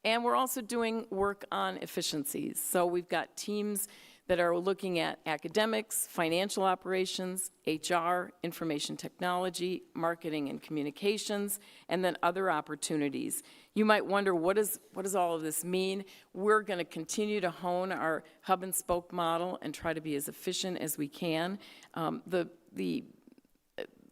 And we're also doing work on efficiencies. So we've got teams that are looking at academics, financial operations, HR, information technology, marketing and communications, and then other opportunities. You might wonder, what does all of this mean? We're going to continue to hone our hub and spoke model and try to be as efficient as we can. The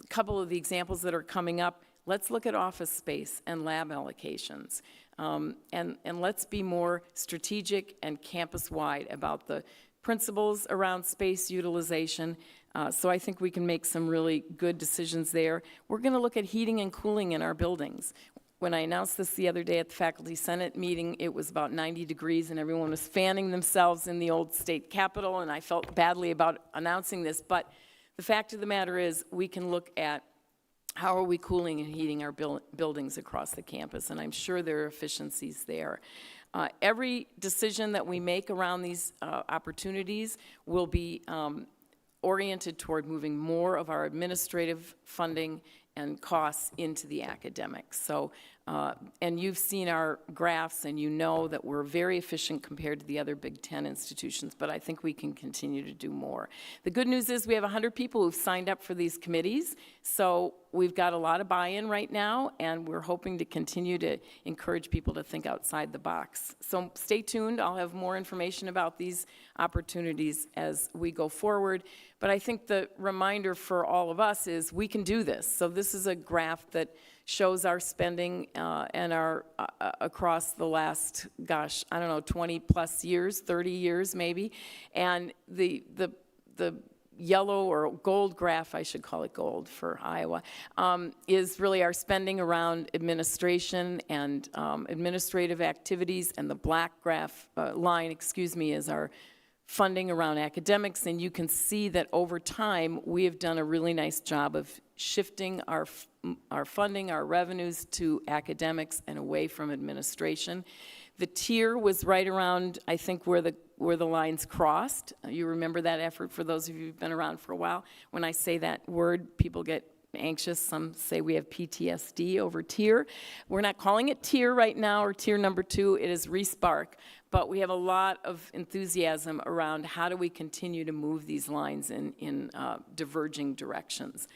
couple of the examples that are coming up, let's look at office space and lab allocations. And let's be more strategic and campus-wide about the principles around space utilization. So I think we can make some really good decisions there. We're going to look at heating and cooling in our buildings. When I announced this the other day at the Faculty Senate meeting, it was about 90 degrees and everyone was fanning themselves in the old state capitol, and I felt badly about announcing this. But the fact of the matter is we can look at how are we cooling and heating our buildings across the campus, and I'm sure there are efficiencies there. Every decision that we make around these opportunities will be oriented toward moving more of our administrative funding and costs into the academics. So, and you've seen our graphs and you know that we're very efficient compared to the other Big Ten institutions, but I think we can continue to do more. The good news is we have 100 people who've signed up for these committees, so we've got a lot of buy-in right now, and we're hoping to continue to encourage people to think outside the box. So stay tuned. I'll have more information about these opportunities as we go forward. But I think the reminder for all of us is we can do this. So this is a graph that shows our spending and our across the last, gosh, I don't know, 20 plus years, 30 years maybe. And the yellow or gold graph, I should call it gold for Iowa, is really our spending around administration and administrative activities, and the black graph line, is our funding around academics. And you can see that over time, we have done a really nice job of shifting our funding, our revenues to academics and away from administration. The tier was right around, I think, where the lines crossed. You remember that effort, for those of you who've been around for a while. When I say that word, people get anxious. Some say we have PTSD over tier. We're not calling it tier right now, or tier number 2. It is ReSpark. But we have a lot of enthusiasm around how do we continue to move these lines in diverging directions.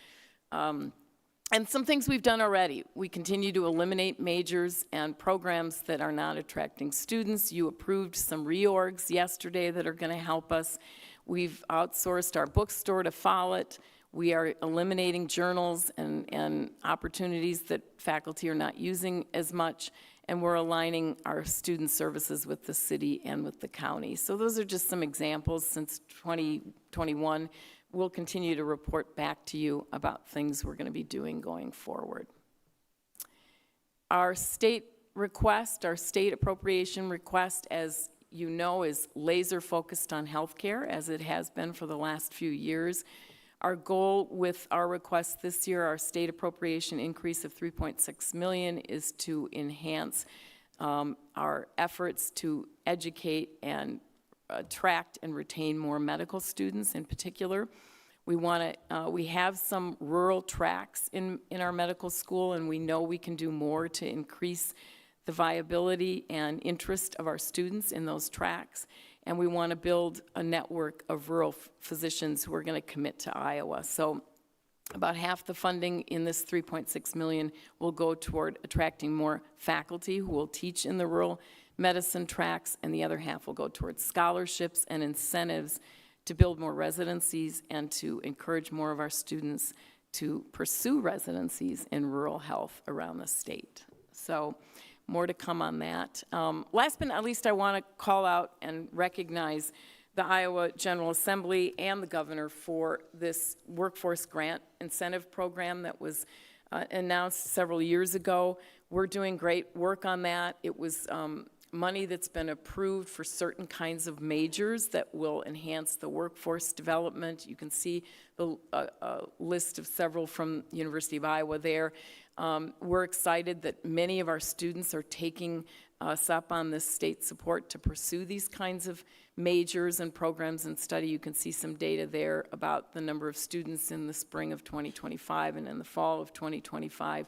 And some things we've done already. We continue to eliminate majors and programs that are not attracting students. You approved some reorgs yesterday that are going to help us. We've outsourced our bookstore to Follett. We are eliminating journals and opportunities that faculty are not using as much. And we're aligning our student services with the city and with the county. So those are just some examples since 2021. We'll continue to report back to you about things we're going to be doing going forward. Our state request, our state appropriation request, as you know, is laser focused on healthcare, as it has been for the last few years. Our goal with our request this year, our state appropriation increase of $3.6 million, is to enhance our efforts to educate and attract and retain more medical students in particular. We have some rural tracks in our medical school, and we know we can do more to increase the viability and interest of our students in those tracks. And we want to build a network of rural physicians who are going to commit to Iowa. So about half the funding in this $3.6 million will go toward attracting more faculty who will teach in the rural medicine tracks, and the other half will go towards scholarships and incentives to build more residencies and to encourage more of our students to pursue residencies in rural health around the state. So more to come on that. Last but not least, I want to call out and recognize the Iowa General Assembly and the governor for this workforce grant incentive program that was announced several years ago. We're doing great work on that. It was money that's been approved for certain kinds of majors that will enhance the workforce development. You can see the list of several from University of Iowa there. We're excited that many of our students are taking us up on this state support to pursue these kinds of majors and programs and study. You can see some data there about the number of students in the spring of 2025 and in the fall of 2025.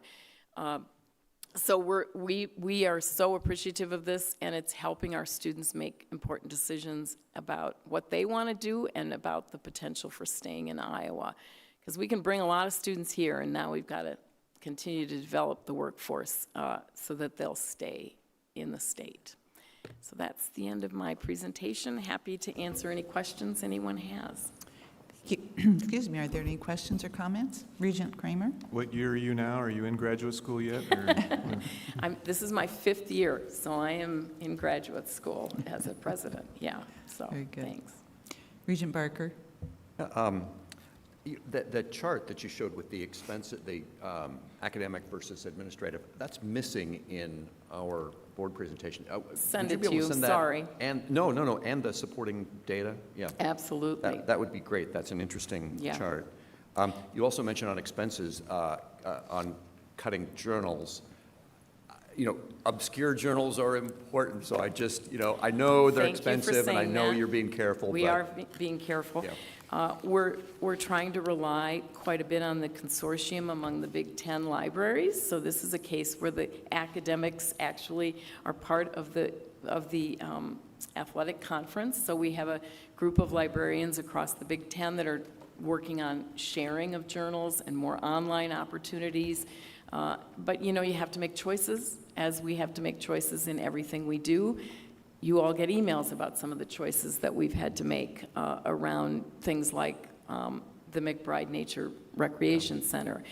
So we are so appreciative of this, and it's helping our students make important decisions about what they want to do and about the potential for staying in Iowa. Because we can bring a lot of students here, and now we've got to continue to develop the workforce so that they'll stay in the state. So that's the end of my presentation. Happy to answer any questions anyone has. Excuse me, are there any questions or comments? Regent Kramer? What year are you now? Are you in graduate school yet? Or? This is my 5th year, so I am in graduate school as a president. Yeah, so Very good. thanks. Regent Barker? The chart that you showed with the expense, the academic versus administrative, that's missing in our board presentation. Send Would it be to able you, send that? sorry. And no, and the supporting data, yeah. Absolutely. That would be great. That's an interesting Yeah. chart. You also mentioned on expenses, on cutting journals. Obscure journals are important, so I just, I know they're Thank you for expensive, and I saying know that. you're being careful. We but- are being careful. Yeah. We're trying to rely quite a bit on the consortium among the Big Ten libraries. So this is a case where the academics actually are part of the athletic conference. So we have a group of librarians across the Big Ten that are working on sharing of journals and more online opportunities. But you have to make choices, as we have to make choices in everything we do. You all get emails about some of the choices that we've had to make around things like the McBride Nature Recreation Center.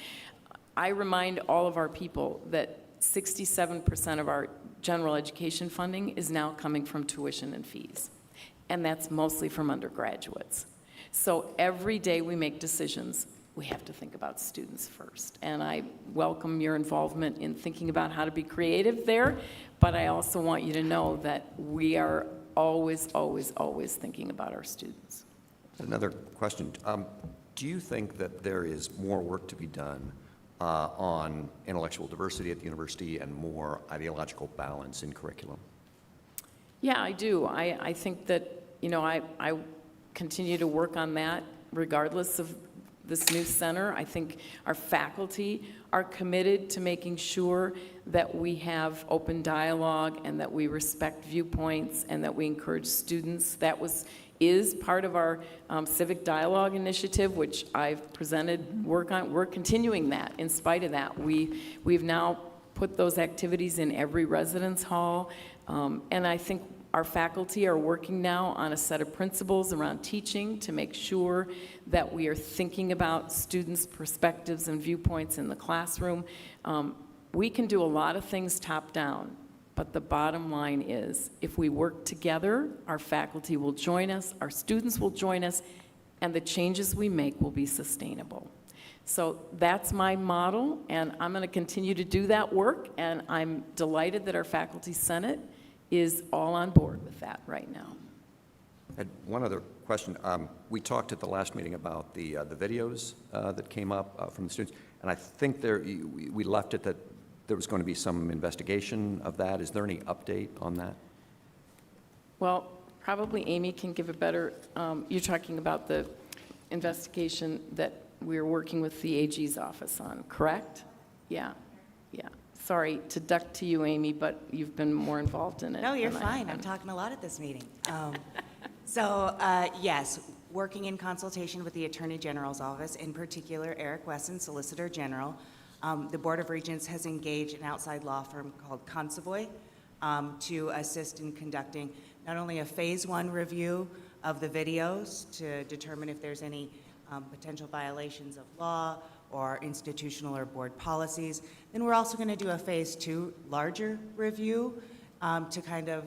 I remind all of our people that 67% of our general education funding is now coming from tuition and fees, and that's mostly from undergraduates. So every day we make decisions, we have to think about students first. And I welcome your involvement in thinking about how to be creative there, but I also want you to know that we are always, always, always thinking about our students. Another question. Do you think that there is more work to be done on intellectual diversity at the university and more ideological balance in curriculum? Yeah, I do. I think that, you know, I continue to work on that regardless of this new center. I think our faculty are committed to making sure that we have open dialogue and that we respect viewpoints and that we encourage students. That is part of our civic dialogue initiative, which I've presented work on. We're continuing that. In spite of that, we've now put those activities in every residence hall, and I think our faculty are working now on a set of principles around teaching to make sure that we are thinking about students' perspectives and viewpoints in the classroom. We can do a lot of things top-down, but the bottom line is, if we work together, our faculty will join us, our students will join us, and the changes we make will be sustainable. So that's my model, and I'm going to continue to do that work, and I'm delighted that our Faculty Senate is all on board with that right now. I had one other question. We talked at the last meeting about the videos that came up from the students, and I think we left it that there was going to be some investigation of that. Is there any update on that? Well, probably Amy can give a better, you're talking about the investigation that we're working with the AG's office on, correct? Yeah, yeah. Sorry to duck to you, Amy, but you've been more involved in it. No, you're than I fine. have. I'm talking a lot at this meeting. Yes, working in consultation with the Attorney General's office, in particular Eric Wesson, Solicitor General, the Board of Regents has engaged an outside law firm called Consovoy to assist in conducting not only a Phase 1 review of the videos to determine if there's any potential violations of law or institutional or board policies. Then we're also going to do a Phase 2 larger review to kind of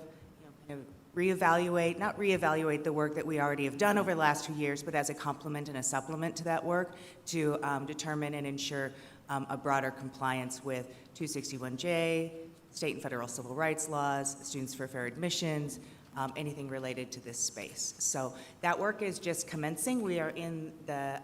reevaluate, not reevaluate the work that we already have done over the last 2 years, but as a complement and a supplement to that work to determine and ensure a broader compliance with 261J, state and federal civil rights laws, Students for Fair Admissions, anything related to this space. So that work is just commencing. We are in the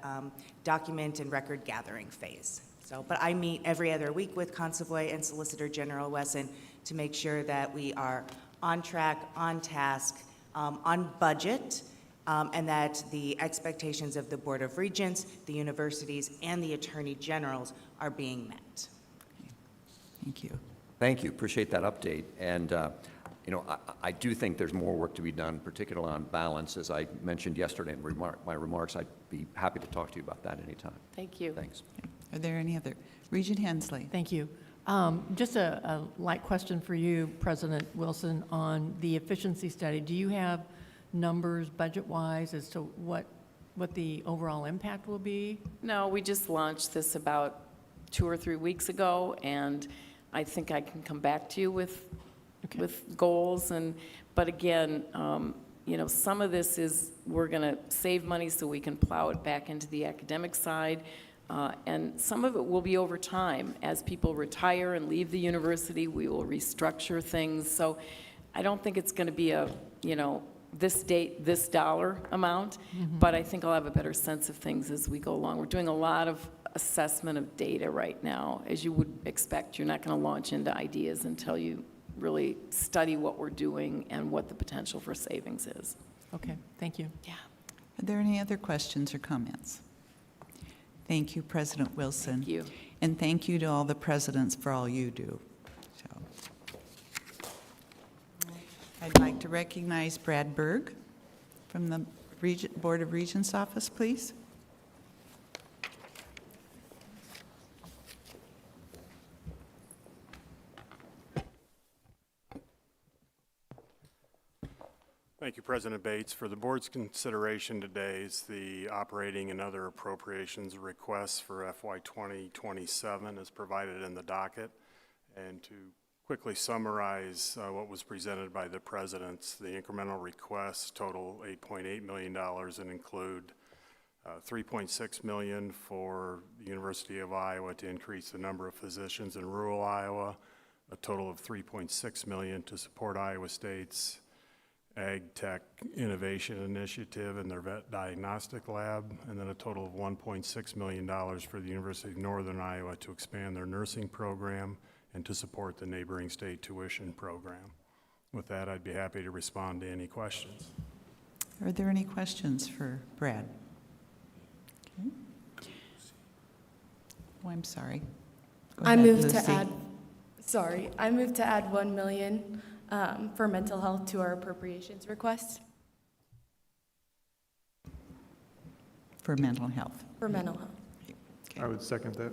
document and record gathering phase. But I meet every other week with Consovoy and Solicitor General Wesson to make sure that we are on track, on task, on budget, and that the expectations of the Board of Regents, the universities, and the Attorney Generals are being met. Thank you. Thank you. Appreciate that update. And I do think there's more work to be done, particularly on balance. As I mentioned yesterday in my remarks, I'd be happy to talk to you about that anytime. Thank you. Thanks. Are there any other? Regent Hensley. Thank you. Just a light question for you, President Wilson, on the efficiency study. Do you have numbers budget-wise as to what the overall impact will be? No, we just launched this about 2 or 3 weeks ago, and I think I can come back to you with goals. But again, some of this is we're going to save money so we can plow it back into the academic side. And some of it will be over time. As people retire and leave the university, we will restructure things. So I don't think it's going to be a, this date, this dollar amount, but I think I'll have a better sense of things as we go along. We're doing a lot of assessment of data right now. As you would expect, you're not going to launch into ideas until you really study what we're doing and what the potential for savings is. Okay, thank you. Yeah. Are there any other questions or comments? Thank you, President Wilson. Thank you. And thank you to all the presidents for all you do. I'd like to recognize Brad Berg from the Board of Regents office, please. Thank you, President Bates. For the board's consideration today is the operating and other appropriations requests for FY 2027 as provided in the docket. And to quickly summarize what was presented by the presidents, the incremental requests total $8.8 million and include $3.6 million for the University of Iowa to increase the number of physicians in rural Iowa, a total of $3.6 million to support Iowa State's Ag Tech Innovation Initiative and their vet diagnostic lab, and then a total of $1.6 million for the University of Northern Iowa to expand their nursing program and to support the neighboring state tuition program. With that, I'd be happy to respond to any questions. Are there any questions for Brad? Okay. Oh, I'm sorry. Go I ahead, move to Lucy. add, sorry, I move to add 1 million for mental health to our appropriations request For mental health. for mental health. Okay. I would second that.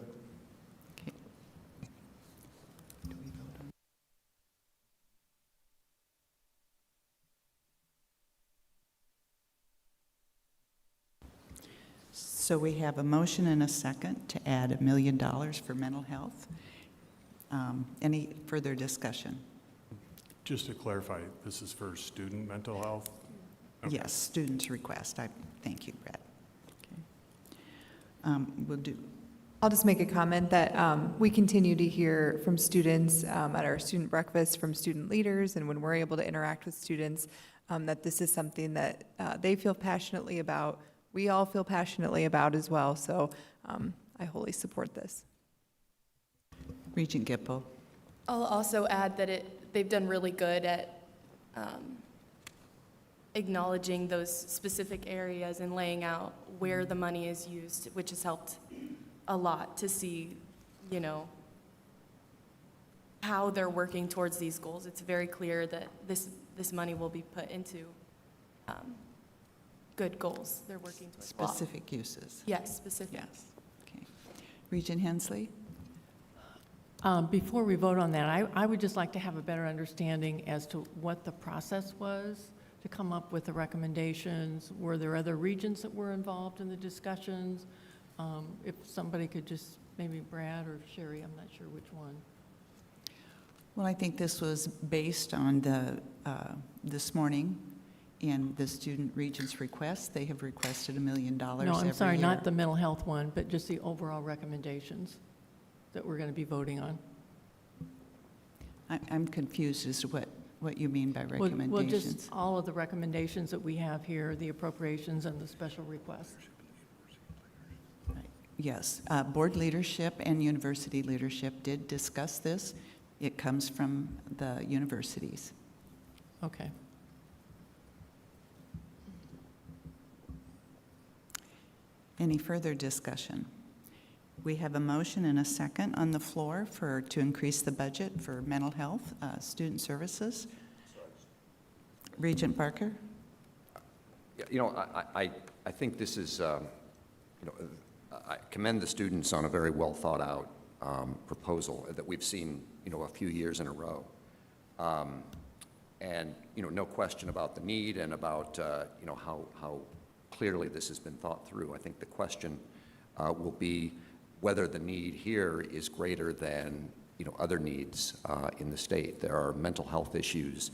Okay. Do we vote on- So we have a motion and a second to add $1 million for mental health. Any further discussion? Just to clarify, this is for student mental health? Okay. Yes, students' request. Thank you, Brett. Okay. We'll do, I'll just make a comment that we continue to hear from students at our student breakfast, from student leaders, and when we're able to interact with students, that this is something that they feel passionately about. We all feel passionately about as well, so I wholly support this. Regent Gipple. I'll also add that they've done really good at acknowledging those specific areas and laying out where the money is used, which has helped a lot to see, you know, how they're working towards these goals. It's very clear that this money will be put into good goals they're working towards. Specific uses. Yes, specific. Yes. Okay. Regent Hensley? Before we vote on that, I would just like to have a better understanding as to what the process was to come up with the recommendations. Were there other regions that were involved in the discussions? If somebody could just, maybe Brad or Sherry, I'm not sure which one. Well, I think this was based on this morning and the student regents' request. They have requested $1 million every year. No, I'm sorry, not the mental health one, but just the overall recommendations that we're going to be voting on. I'm confused as to what you mean by Well, recommendations. just all of the recommendations that we have here, the appropriations and the special requests. Yes, board leadership and university leadership did discuss this. It comes from the universities. Okay. Any further discussion? We have a motion and a second on the floor to increase the budget for mental health, student services. Regent Barker? Yeah, you know, I think this is, you know, I commend the students on a very well thought out proposal that we've seen, you know, a few years in a row. And, you know, no question about the need and about, you know, how clearly this has been thought through. I think the question will be whether the need here is greater than, you know, other needs in the state. There are mental health issues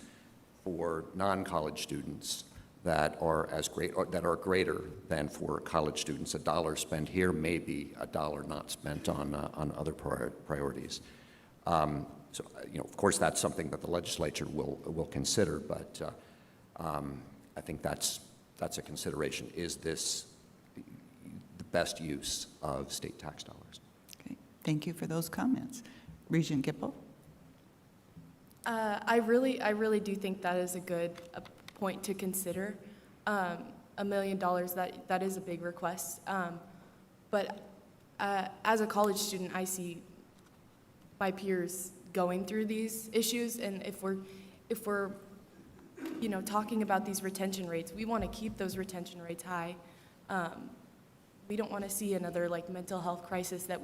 for non-college students that are as great, or that are greater than for college students. A dollar spent here may be a dollar not spent on other priorities. So, you know, of course, that's something that the legislature will consider, but I think that's a consideration. Is this the best use of state tax dollars? Okay, thank you for those comments. Regent Gipple? I really do think that is a good point to consider. $1 million, that is a big request. But as a college student, I see my peers going through these issues, and if we're you know, talking about these retention rates, we want to keep those retention rates high. We don't want to see another like mental health crisis that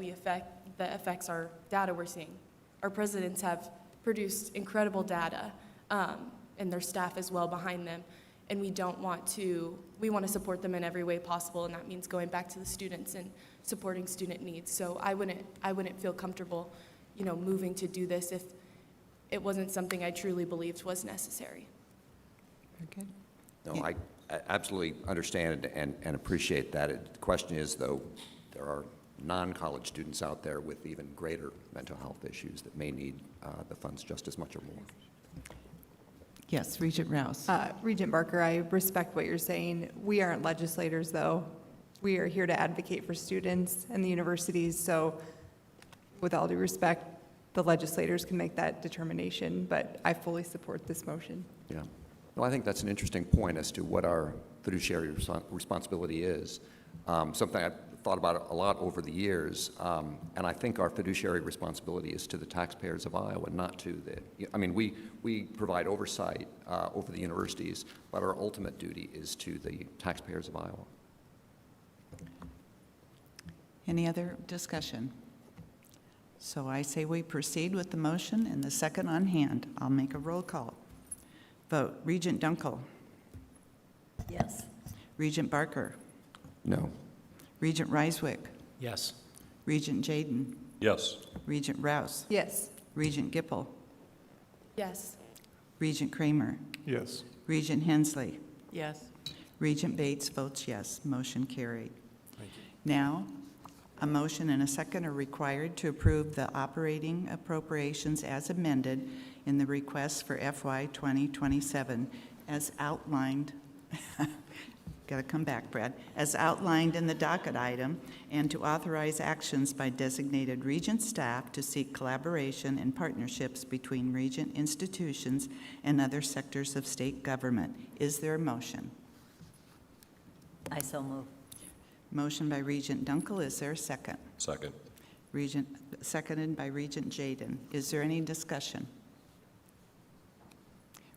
affects our data we're seeing. Our presidents have produced incredible data, and their staff as well behind them, and we want to support them in every way possible, and that means going back to the students and supporting student needs. So I wouldn't feel comfortable, you know, moving to do this if it wasn't something I truly believed was necessary. Very good. No, I absolutely understand and appreciate that. The question is, though, there are non-college students out there with even greater mental health issues that may need the funds just as much or more. Yes, Regent Rouse. Regent Barker, I respect what you're saying. We aren't legislators, though. We are here to advocate for students and the universities, so with all due respect, the legislators can make that determination, but I fully support this motion. Yeah. Well, I think that's an interesting point as to what our fiduciary responsibility is. Something I've thought about a lot over the years, and I think our fiduciary responsibility is to the taxpayers of Iowa, not to the, I mean, we provide oversight over the universities, but our ultimate duty is to the taxpayers of Iowa. Any other discussion? So I say we proceed with the motion and the second on hand. I'll make a roll call. Vote. Regent Dunkel. Yes. Regent Barker. No. Regent Ryswick. Yes. Regent Jaden. Yes. Regent Rouse. Yes. Regent Gipple. Yes. Regent Kramer. Yes. Regent Hensley. Yes. Regent Bates votes yes. Motion carried. Now, a motion and a second are required to approve the operating appropriations as amended in the request for FY 2027 as outlined, got to come back, Brad, as outlined in the docket item, and to authorize actions by designated Regent staff to seek collaboration and partnerships between Regent institutions and other sectors of state government. Is there a motion? I so move. Motion by Regent Dunkel. Is there a second? Second. Seconded by Regent Jaden. Is there any discussion?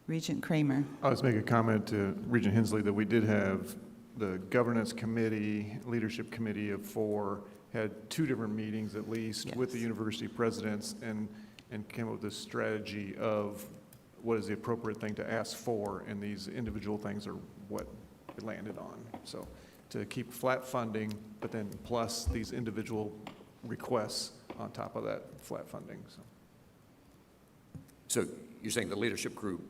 Regent Kramer. I'll just make a comment to Regent Hensley that we did have the governance committee, leadership committee of 4, had 2 different meetings at least with the university presidents and came up with this strategy of what is the appropriate thing to ask for, and these individual things are what it landed on. So to keep flat funding, but then plus these individual requests on top of that flat funding. So you're saying the leadership group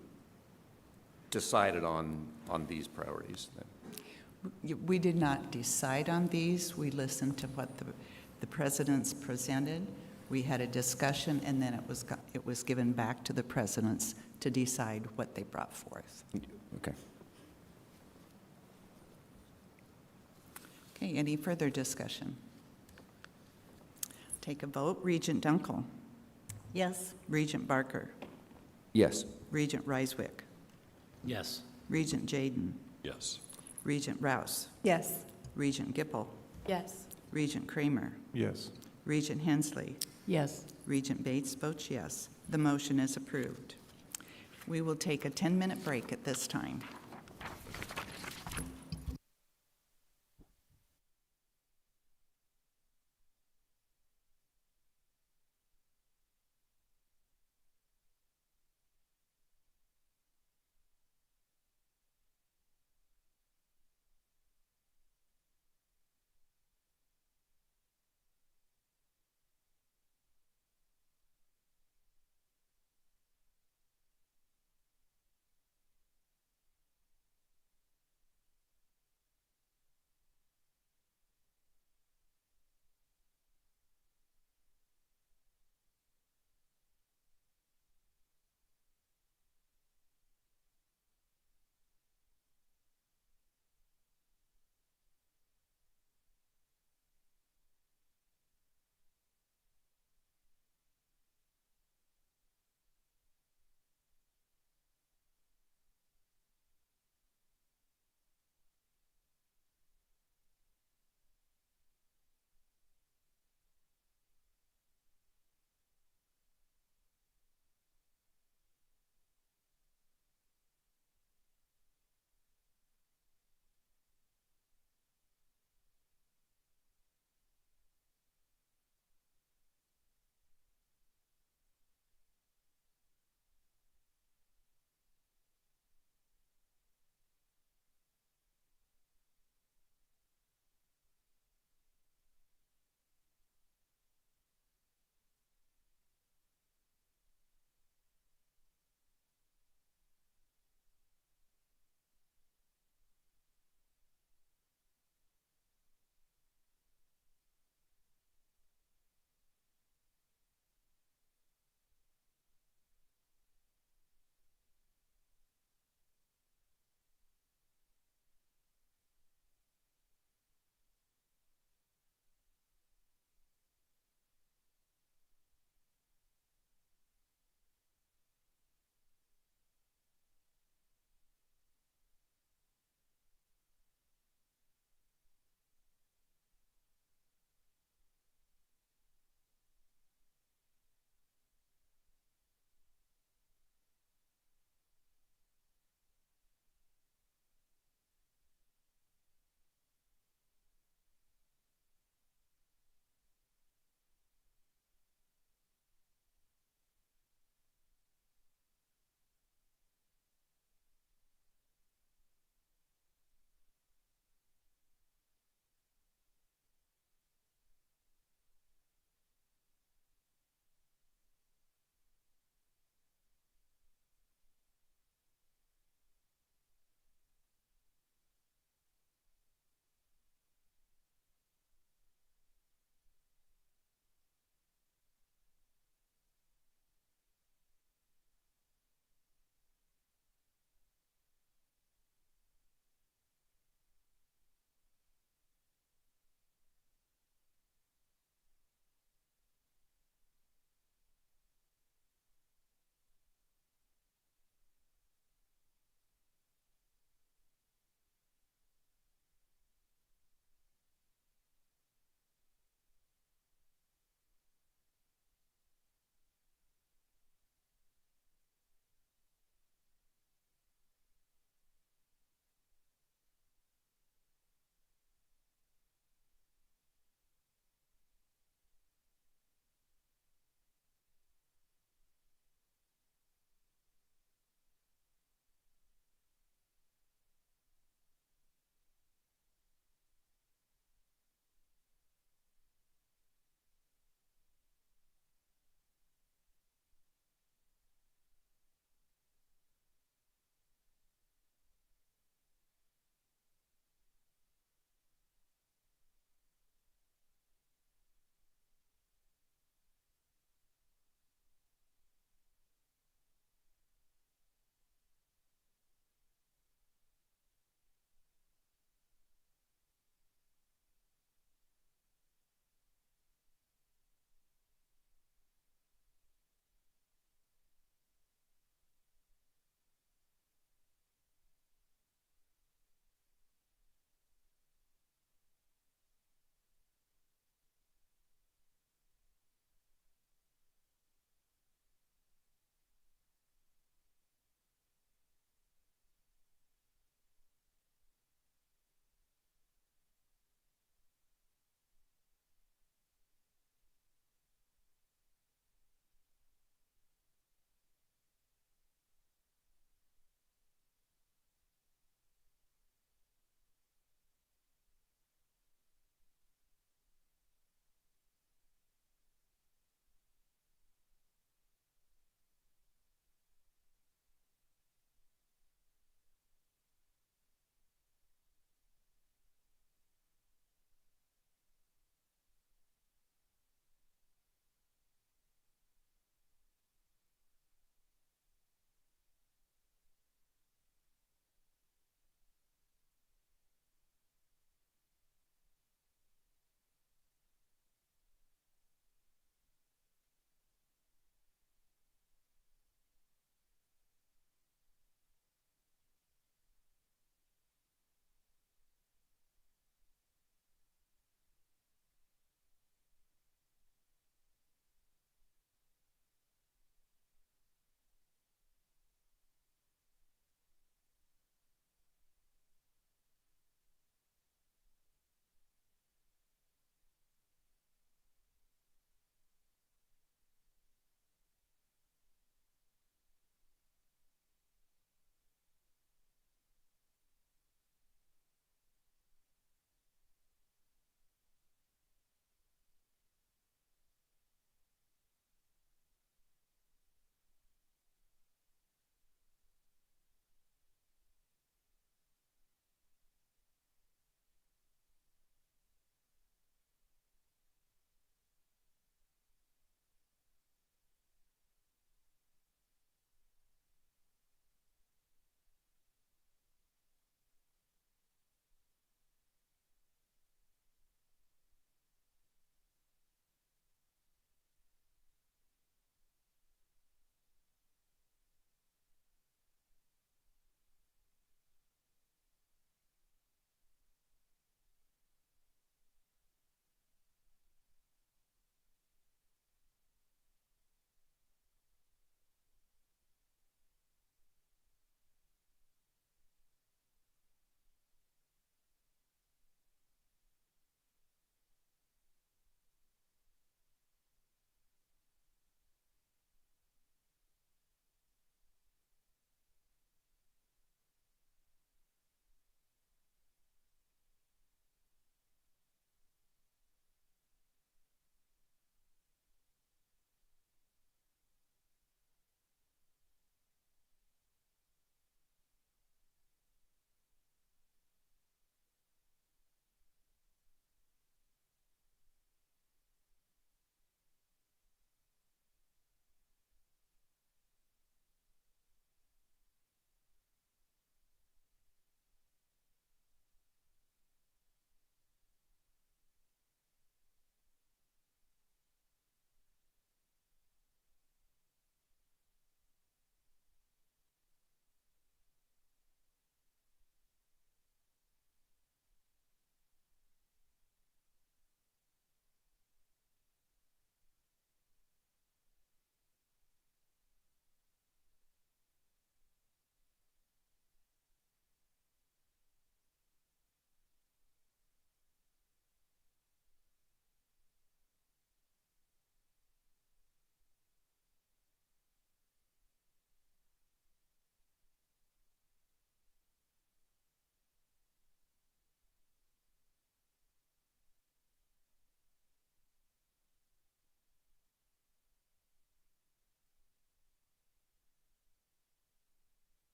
decided on these priorities then? We did not decide on these. We listened to what the presidents presented. We had a discussion, and then it was given back to the presidents to decide what they brought forth. Okay. Okay, any further discussion? Take a vote. Regent Dunkel. Yes. Regent Barker. Yes. Regent Ryswick. Yes. Regent Jaden. Yes. Regent Rouse. Yes. Regent Gipple. Yes. Regent Kramer. Yes. Regent Hensley. Yes. Regent Bates votes yes. The motion is approved. We will take a 10-minute break at this time.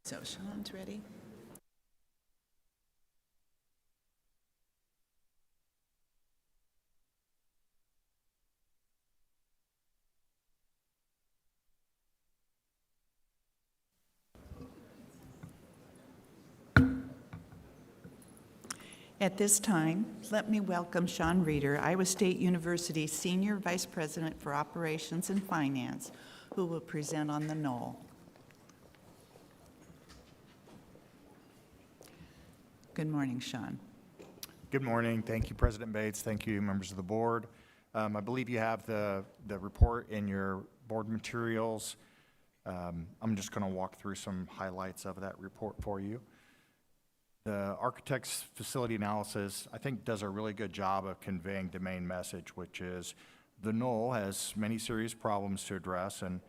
So Sean's ready. At this time, let me welcome Sean Reeder, Iowa State University Senior Vice President for Operations and Finance, who will present on the Knoll. Good morning, Sean. Good morning. Thank you, President Bates. Thank you, members of the board. I believe you have the report in your board materials. I'm just going to walk through some highlights of that report for you. The architect's facility analysis, I think, does a really good job of conveying the main message, which is the Knoll has many serious problems to address and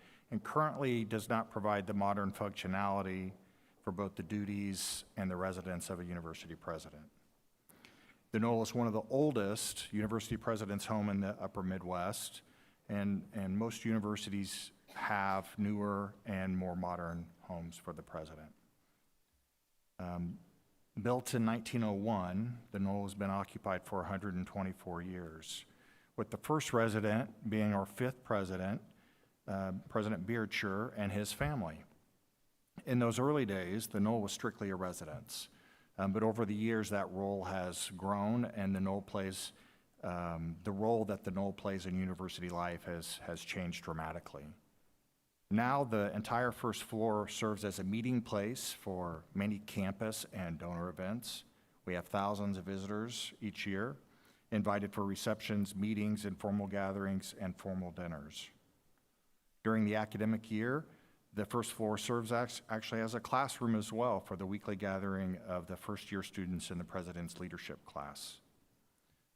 currently does not provide the modern functionality for both the duties and the residence of a university president. The Knoll is one of the oldest university president's home in the upper Midwest, and most universities have newer and more modern homes for the president. Built in 1901, the Knoll has been occupied for 124 years, with the first resident being our fifth president, President Beardscher, and his family. In those early days, the Knoll was strictly a residence, but over the years that role has grown, and the Knoll plays, the role that the Knoll plays in university life has changed dramatically. Now the entire first floor serves as a meeting place for many campus and donor events. We have thousands of visitors each year, invited for receptions, meetings, informal gatherings, and formal dinners. During the academic year, the first floor serves actually as a classroom as well for the weekly gathering of the first-year students in the President's Leadership class.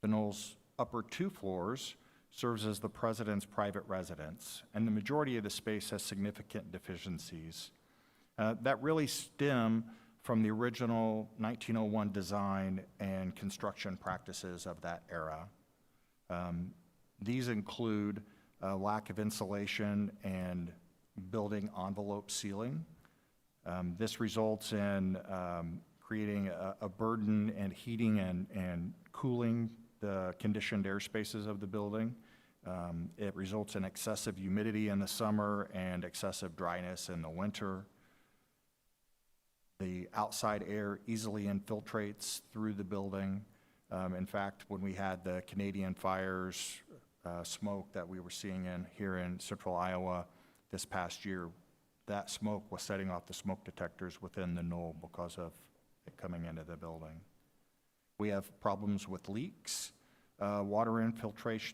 The Knoll's upper two floors serves as the President's private residence, and the majority of the space has significant deficiencies that really stem from the original 1901 design and construction practices of that era. These include a lack of insulation and building envelope sealing. This results in creating a burden and heating and cooling the conditioned air spaces of the building. It results in excessive humidity in the summer and excessive dryness in the winter. The outside air easily infiltrates through the building. In fact, when we had the Canadian fires, smoke that we were seeing here in central Iowa this past year, that smoke was setting off the smoke detectors within the Knoll because of it coming into the building. We have problems with leaks. Water infiltrates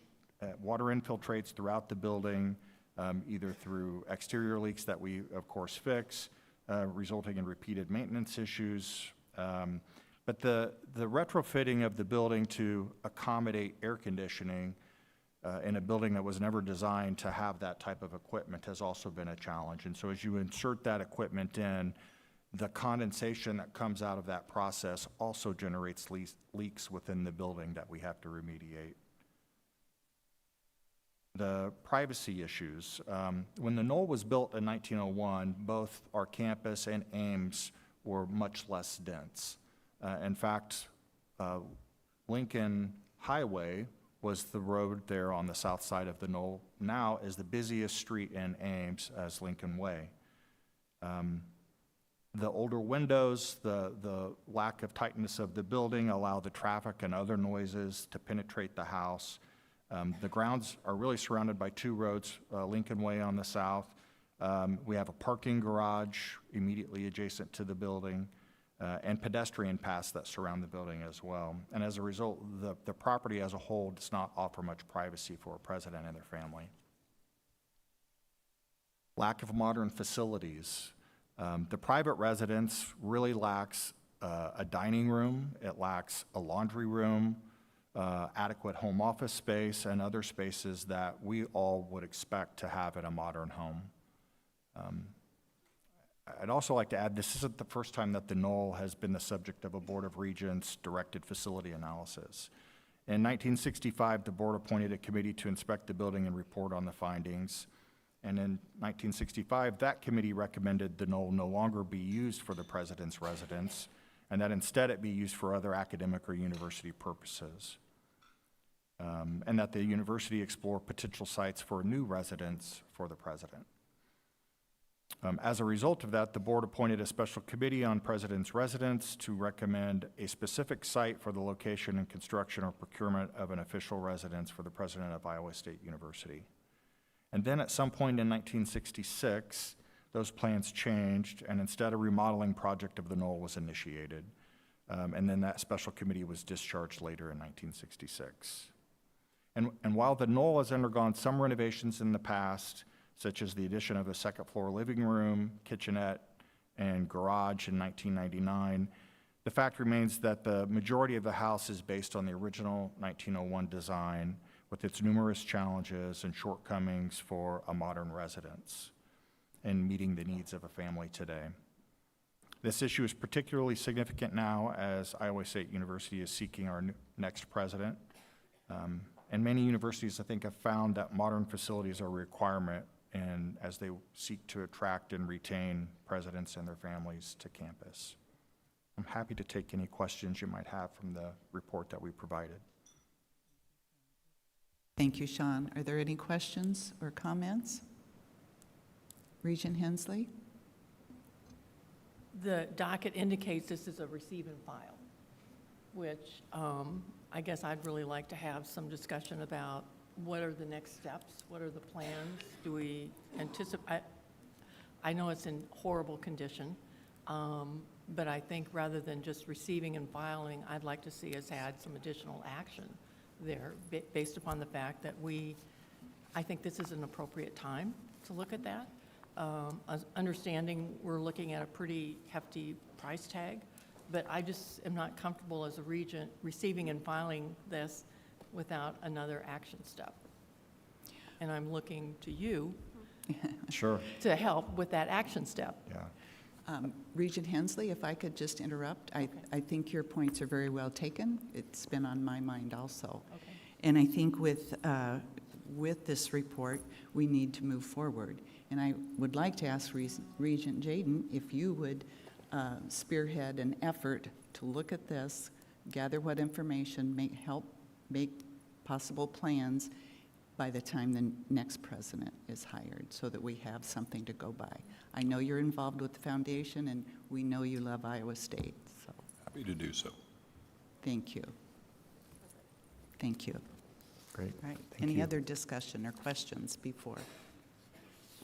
throughout the building, either through exterior leaks that we, of course, fix, resulting in repeated maintenance issues. But the retrofitting of the building to accommodate air conditioning in a building that was never designed to have that type of equipment has also been a challenge. And so as you insert that equipment in, the condensation that comes out of that process also generates leaks within the building that we have to remediate. The privacy issues. When the Knoll was built in 1901, both our campus and Ames were much less dense. In fact, Lincoln Highway was the road there on the south side of the Knoll, now is the busiest street in Ames as Lincoln Way. The older windows, the lack of tightness of the building allow the traffic and other noises to penetrate the house. The grounds are really surrounded by two roads, Lincoln Way on the south. We have a parking garage immediately adjacent to the building, and pedestrian paths that surround the building as well. And as a result, the property as a whole does not offer much privacy for a president and their family. Lack of modern facilities. The private residence really lacks a dining room, it lacks a laundry room, adequate home office space, and other spaces that we all would expect to have in a modern home. I'd also like to add, this isn't the first time that the Knoll has been the subject of a Board of Regents directed facility analysis. In 1965, the board appointed a committee to inspect the building and report on the findings. And in 1965, that committee recommended the knoll no longer be used for the president's residence, and that instead it be used for other academic or university purposes. And that the university explore potential sites for new residence for the president. As a result of that, the board appointed a special committee on president's residence to recommend a specific site for the location and construction or procurement of an official residence for the president of Iowa State University. And then at some point in 1966, those plans changed, and instead a remodeling project of the knoll was initiated. And then that special committee was discharged later in 1966. And while the knoll has undergone some renovations in the past, such as the addition of a second-floor living room, kitchenette, and garage in 1999, the fact remains that the majority of the house is based on the original 1901 design, with its numerous challenges and shortcomings for a modern residence and meeting the needs of a family today. This issue is particularly significant now as Iowa State University is seeking our next president. And many universities, I think, have found that modern facilities are a requirement and as they seek to attract and retain presidents and their families to campus. I'm happy to take any questions you might have from the report that we provided. Thank you, Sean. Are there any questions or comments? Regent Hensley? The docket indicates this is a receive and file, which I guess I'd really like to have some discussion about what are the next steps, what are the plans, do we anticipate, I know it's in horrible condition, but I think rather than just receiving and filing, I'd like to see us add some additional action there based upon the fact that I think this is an appropriate time to look at that. Understanding we're looking at a pretty hefty price tag, but I just am not comfortable as a regent receiving and filing this without another action step. And I'm looking to you Sure. to help with that action step. Yeah. Regent Hensley, if I could just interrupt, I think your points are very well taken. It's been on my mind also. Okay. And I think with this report, we need to move forward. And I would like to ask Regent Jaden if you would spearhead an effort to look at this, gather what information, help make possible plans by the time the next president is hired, so that we have something to go by. I know you're involved with the foundation, and we know you love Iowa State, so Happy to do so. thank you. Thank you. Great. All right, Thank any you. other discussion or questions before?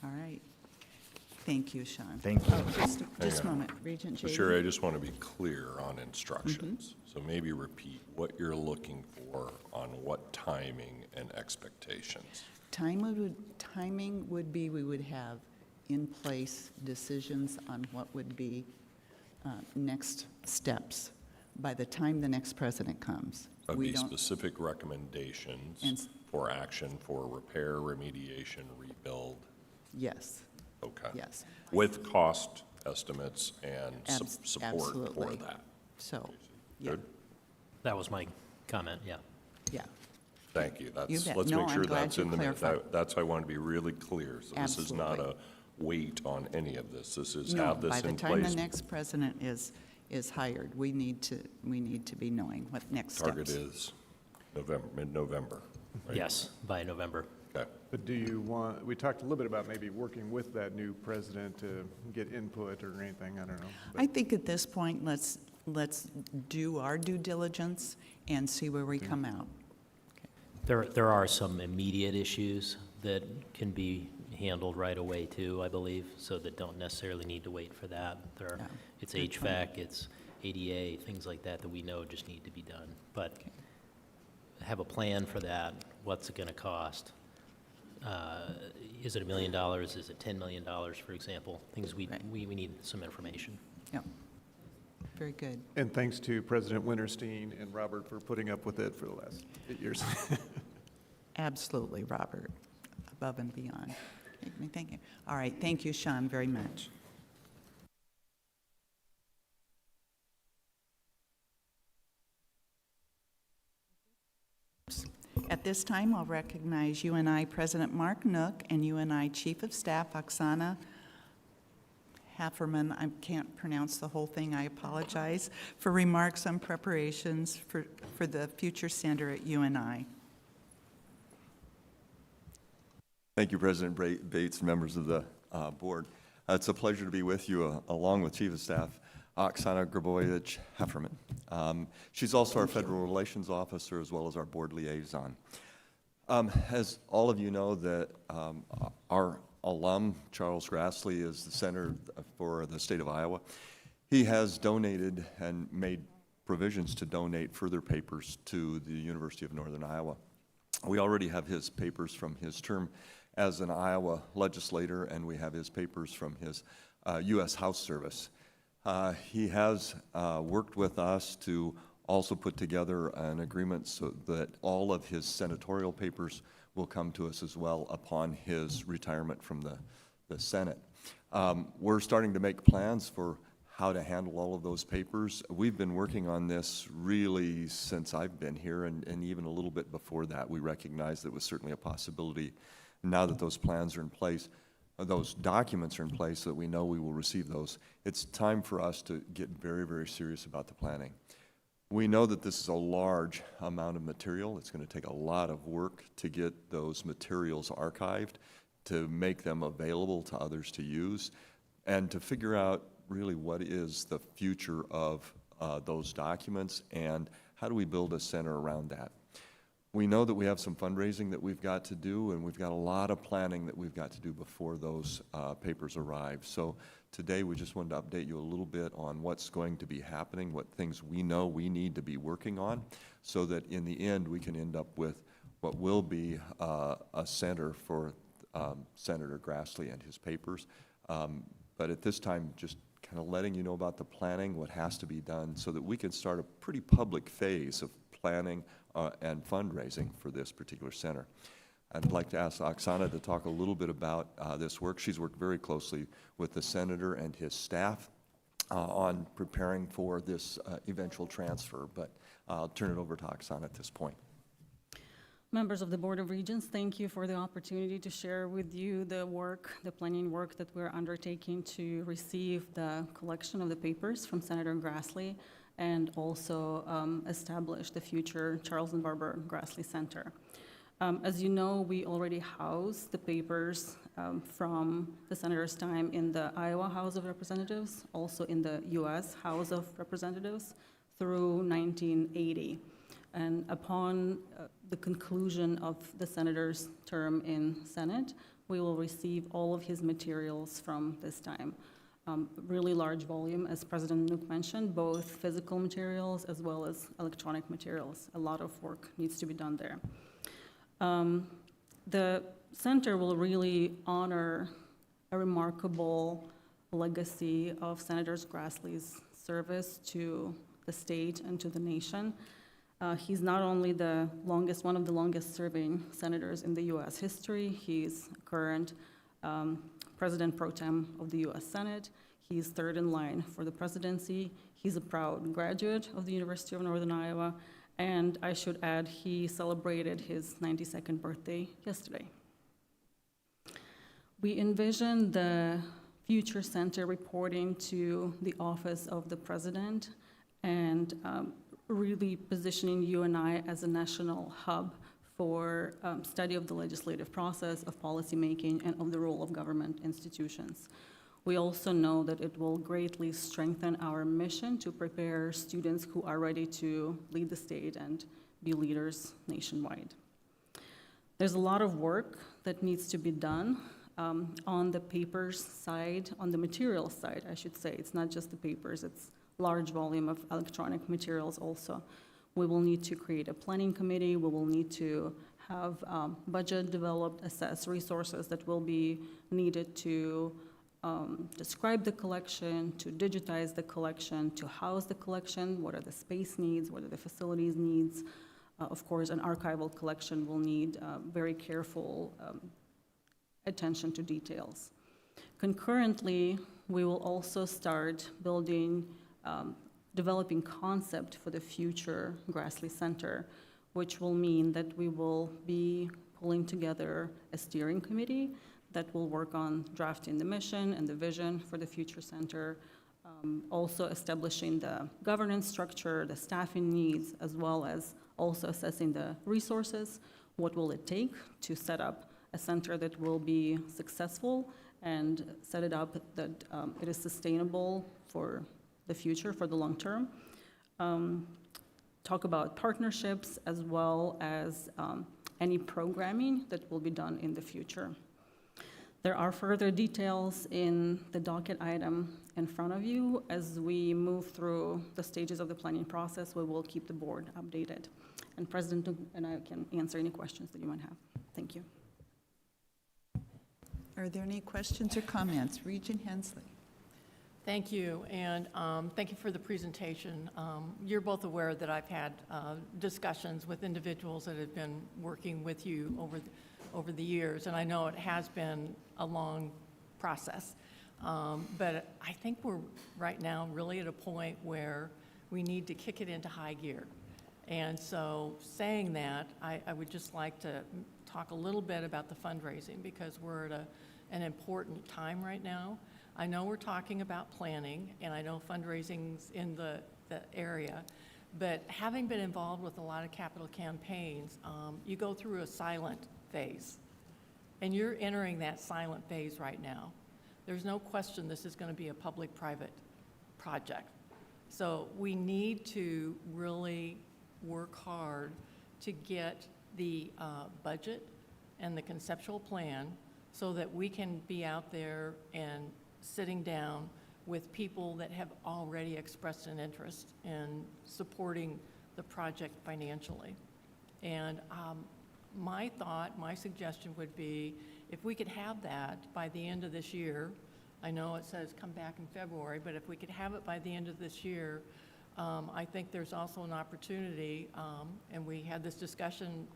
All right. Thank you, Sean. Thank you. Oh, just a Hang on. moment, Regent So Jaden. Sherry, I just want to be clear on instructions. So maybe repeat what you're looking for on what timing and expectations. Timing would be, we would have in place decisions on what would be next steps by the time the next president comes. Of We the don't- specific recommendations And- for action for repair, remediation, rebuild. Yes, Okay. yes. With cost estimates and support for Absolutely. that. So, yeah, Good? That was my comment, yeah. yeah, Thank you. You That's, bet. let's No, make I'm sure glad that's you in the minutes. clarified. That's why I want to be really clear. So this is not a Absolutely. wait on any of this. This is no, have by this the in time the place. next president is hired, we need to be knowing what next steps. Target is November, mid-November. right? Yes, by November. Okay. But do you want, we talked a little bit about maybe working with that new president to get input or anything, I don't know. I think at this point, let's do our due diligence and see where we come out. There are some immediate issues that can be handled right away too, I believe, so that don't necessarily need to wait for that. Yeah, It's good HVAC, it's ADA, things like that that we know just need to be done. But have a plan for that. What's it going to cost? Is it $1 million? Is it $10 million, for example? Things we need some information. Yep, very good. And thanks to President Winterstein and Robert for putting up with it for the last 8 years. Absolutely, Robert, above and beyond. Thank you. All right, thank you, Sean, very much. At At this time, I'll recognize UNI President Mark Nook and UNI Chief of Staff Oksana Hafferman, I can't pronounce the whole thing, I apologize, for remarks on preparations for the future center at UNI. Thank you, President Bates, members of the board. It's a pleasure to be with you, along with Chief of Staff Oksana Grboyevich-Hefferman. She's also our Federal Relations Officer as well as our board liaison. As all of you know, that our alum, Charles Grassley, is the Senator for the state of Iowa. He has donated and made provisions to donate further papers to the University of Northern Iowa. We already have his papers from his term as an Iowa legislator, and we have his papers from his U.S. House service. He has worked with us to also put together an agreement so that all of his senatorial papers will come to us as well upon his retirement from the Senate. We're starting to make plans for how to handle all of those papers. We've been working on this really since I've been here, and even a little bit before that. We recognized that it was certainly a possibility. Now that those plans are in place, those documents are in place, so that we know we will receive those, it's time for us to get very, very serious about the planning. We know that this is a large amount of material. It's going to take a lot of work to get those materials archived, to make them available to others to use, and to figure out really what is the future of those documents and how do we build a center around that. We know that we have some fundraising that we've got to do, and we've got a lot of planning that we've got to do before those papers arrive. So today we just wanted to update you a little bit on what's going to be happening, what things we know we need to be working on, so that in the end we can end up with what will be a center for Senator Grassley and his papers. But at this time, just kind of letting you know about the planning, what has to be done, so that we can start a pretty public phase of planning and fundraising for this particular center. I'd like to ask Oksana to talk a little bit about this work. She's worked very closely with the senator and his staff on preparing for this eventual transfer, but I'll turn it over to Oksana at this point. Members of the Board of Regents, thank you for the opportunity to share with you the work, the planning work that we're undertaking to receive the collection of the papers from Senator Grassley and also establish the future Charles and Barbara Grassley Center. As you know, we already house the papers from the senator's time in the Iowa House of Representatives, also in the U.S. House of Representatives through 1980. And upon the conclusion of the senator's term in Senate, we will receive all of his materials from this time. Really large volume, as President Nook mentioned, both physical materials as well as electronic materials. A lot of work needs to be done there. The center will really honor a remarkable legacy of Senator Grassley's service to the state and to the nation. He's not only one of the longest serving senators in the U.S. history, he's current President Pro Tem of the U.S. Senate. He's third in line for the presidency. He's a proud graduate of the University of Northern Iowa. And I should add, he celebrated his 92nd birthday yesterday. We envision the future center reporting to the Office of the President and really positioning UNI as a national hub for study of the legislative process, of policymaking, and of the role of government institutions. We also know that it will greatly strengthen our mission to prepare students who are ready to lead the state and be leaders nationwide. There's a lot of work that needs to be done on the papers side, on the materials side, I should say. It's not just the papers, it's large volume of electronic materials also. We will need to create a planning committee. We will need to have budget developed, assess resources that will be needed to describe the collection, to digitize the collection, to house the collection, what are the space needs, what are the facilities needs. Of course, an archival collection will need very careful attention to details. Concurrently, we will also start building developing concept for the future Grassley Center. which will mean that we will be pulling together a steering committee that will work on drafting the mission and the vision for the future center, also establishing the governance structure, the staffing needs, as well as also assessing the resources. What will it take to set up a center that will be successful and set it up that it is sustainable for the future, for the long term. Talk about partnerships as well as any programming that will be done in the future. There are further details in the docket item in front of you. As we move through the stages of the planning process, we will keep the board updated. And President and I can answer any questions that you might have. Thank you. Are there any questions or comments? Regent Hensley. Thank you, and thank you for the presentation. You're both aware that I've had discussions with individuals that have been working with you over the years, and I know it has been a long process. But I think we're right now really at a point where we need to kick it into high gear. And so saying that, I would just like to talk a little bit about the fundraising, because we're at an important time right now. I know we're talking about planning, and I know fundraising's in the area, but having been involved with a lot of capital campaigns, you go through a silent phase, and you're entering that silent phase right now. There's no question this is going to be a public-private project. So we need to really work hard to get the budget and the conceptual plan so that we can be out there and sitting down with people that have already expressed an interest in supporting the project financially. And my suggestion would be, if we could have that by the end of this year, I know it says come back in February, but if we could have it by the end of this year, I think there's also an opportunity, and we had this discussion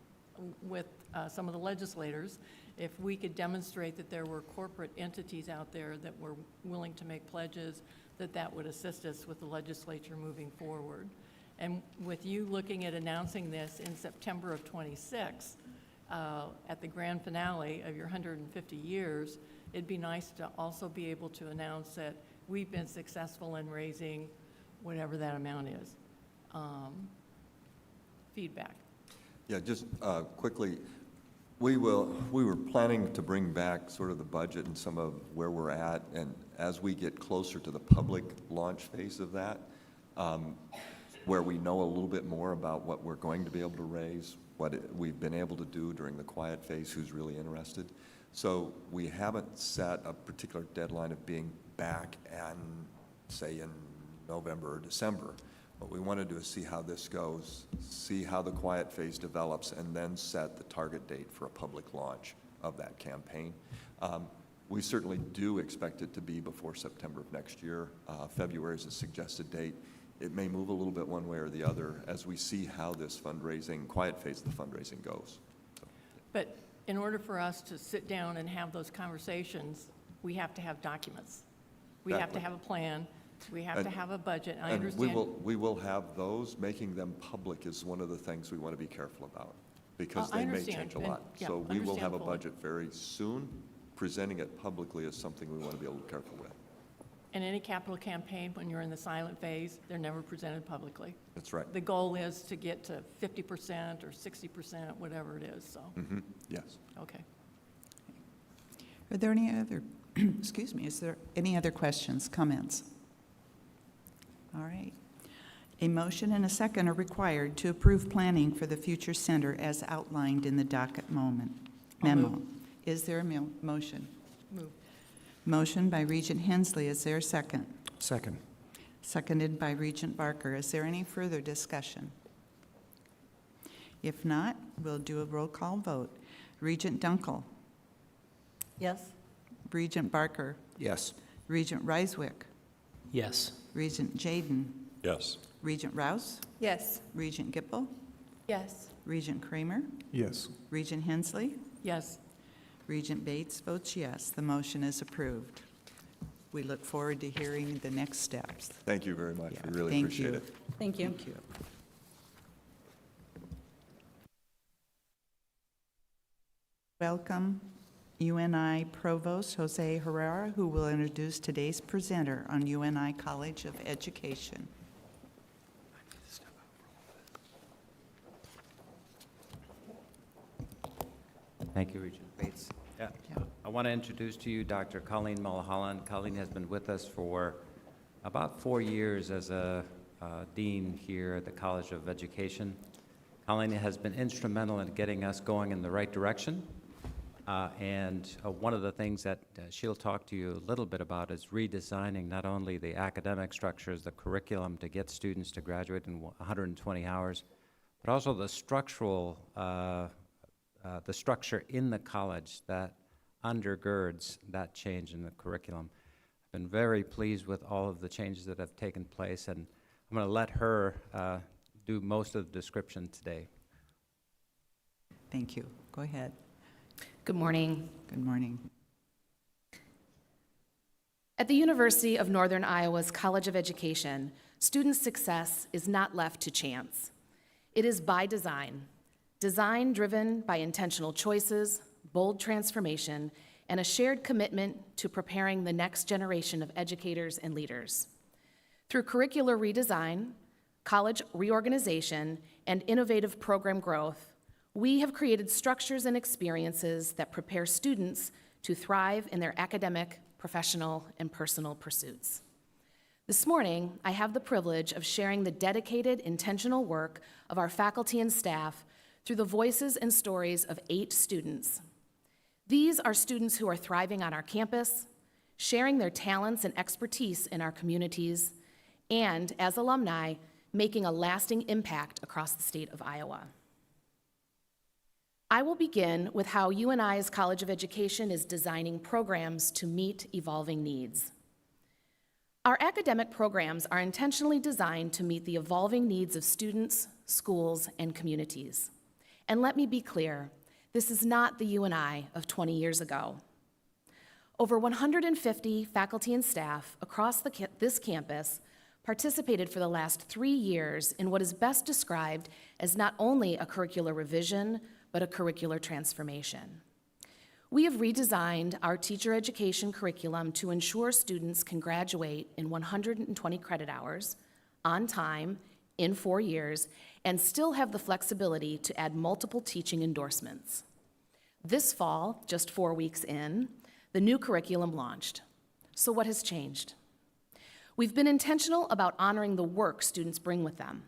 with some of the legislators, if we could demonstrate that there were corporate entities out there that were willing to make pledges, that would assist us with the legislature moving forward. And with you looking at announcing this in September of '26, at the grand finale of your 150 years, it'd be nice to also be able to announce that we've been successful in raising whatever that amount is. Feedback. Yeah, just quickly, we were planning to bring back sort of the budget and some of where we're at, and as we get closer to the public launch phase of that, where we know a little bit more about what we're going to be able to raise, we've been able to do during the quiet phase, who's really interested. So we haven't set a particular deadline of being back and, say, in November or December. What we want to do is see how this goes, see how the quiet phase develops, and then set the target date for a public launch of that campaign. We certainly do expect it to be before September of next year. February is a suggested date. It may move a little bit one way or the other as we see how this fundraising, quiet phase of the fundraising goes. So. But in order for us to sit down and have those conversations, we have to have documents. We have to have a plan. We have to have a budget. I understand. We will have those. Making them public is one of the things we want to be careful about, because they may change a lot. So we will have a budget very soon. Presenting it publicly is something we want to be able to be careful with. In any capital campaign, when you're in the silent phase, they're never presented publicly. That's right. The goal is to get to 50% or 60%, whatever it is, so. Mm-hmm. Yes. Okay. Are there any other, excuse me, is there any other questions, comments? All right. A motion and a second are required to approve planning for the future center as outlined in the docket memo. Is there a motion? Move. Motion by Regent Hensley. Is there a second? Second. Seconded by Regent Barker. Is there any further discussion? If not, we'll do a roll call vote. Regent Dunkel. Yes? Regent Barker. Yes. Regent Reiswick. Yes. Regent Jaden. Yes. Regent Rouse. Yes. Regent Gipple. Yes. Regent Kramer. Yes. Regent Hensley. Yes. Regent Bates votes yes. The motion is approved. We look forward to hearing the next steps. Thank you very much. Yeah, We really thank appreciate you. it. Thank you. Thank you. welcome UNI Provost Jose Herrera, who will introduce today's presenter on UNI College of Education. Thank you, Regent Bates. Yeah. I want to introduce to you Dr. Colleen Mulholland. Colleen has been with us for about 4 years as a dean here at the College of Education. Colleen has been instrumental in getting us going in the right direction. One of the things that she'll talk to you a little bit about is redesigning not only the academic structures, the curriculum to get students to graduate in 120 hours, but also the structural, the structure in the college that undergirds that change in the curriculum. I've been very pleased with all of the changes that have taken place, and I'm going to let her do most of the description today. Thank you. Go ahead. Good morning. Good morning. At the University of Northern Iowa's College of Education, student success is not left to chance. It is by design. Design driven by intentional choices, bold transformation, and a shared commitment to preparing the next generation of educators and leaders. Through curricular redesign, college reorganization, and innovative program growth, we have created structures and experiences that prepare students to thrive in their academic, professional, and personal pursuits. This morning, I have the privilege of sharing the dedicated, intentional work of our faculty and staff through the voices and stories of 8 students. These are students who are thriving on our campus, sharing their talents and expertise in our communities, and as alumni, making a lasting impact across the state of Iowa. I will begin with how UNI's College of Education is designing programs to meet evolving needs. Our academic programs are intentionally designed to meet the evolving needs of students, schools, and communities. And let me be clear, this is not the UNI of 20 years ago. Over 150 faculty and staff across this campus participated for the last 3 years in what is best described as not only a curricular revision, but a curricular transformation. We have redesigned our teacher education curriculum to ensure students can graduate in 120 credit hours, on time, in 4 years, and still have the flexibility to add multiple teaching endorsements. This fall, just 4 weeks in, the new curriculum launched. So what has changed? We've been intentional about honoring the work students bring with them.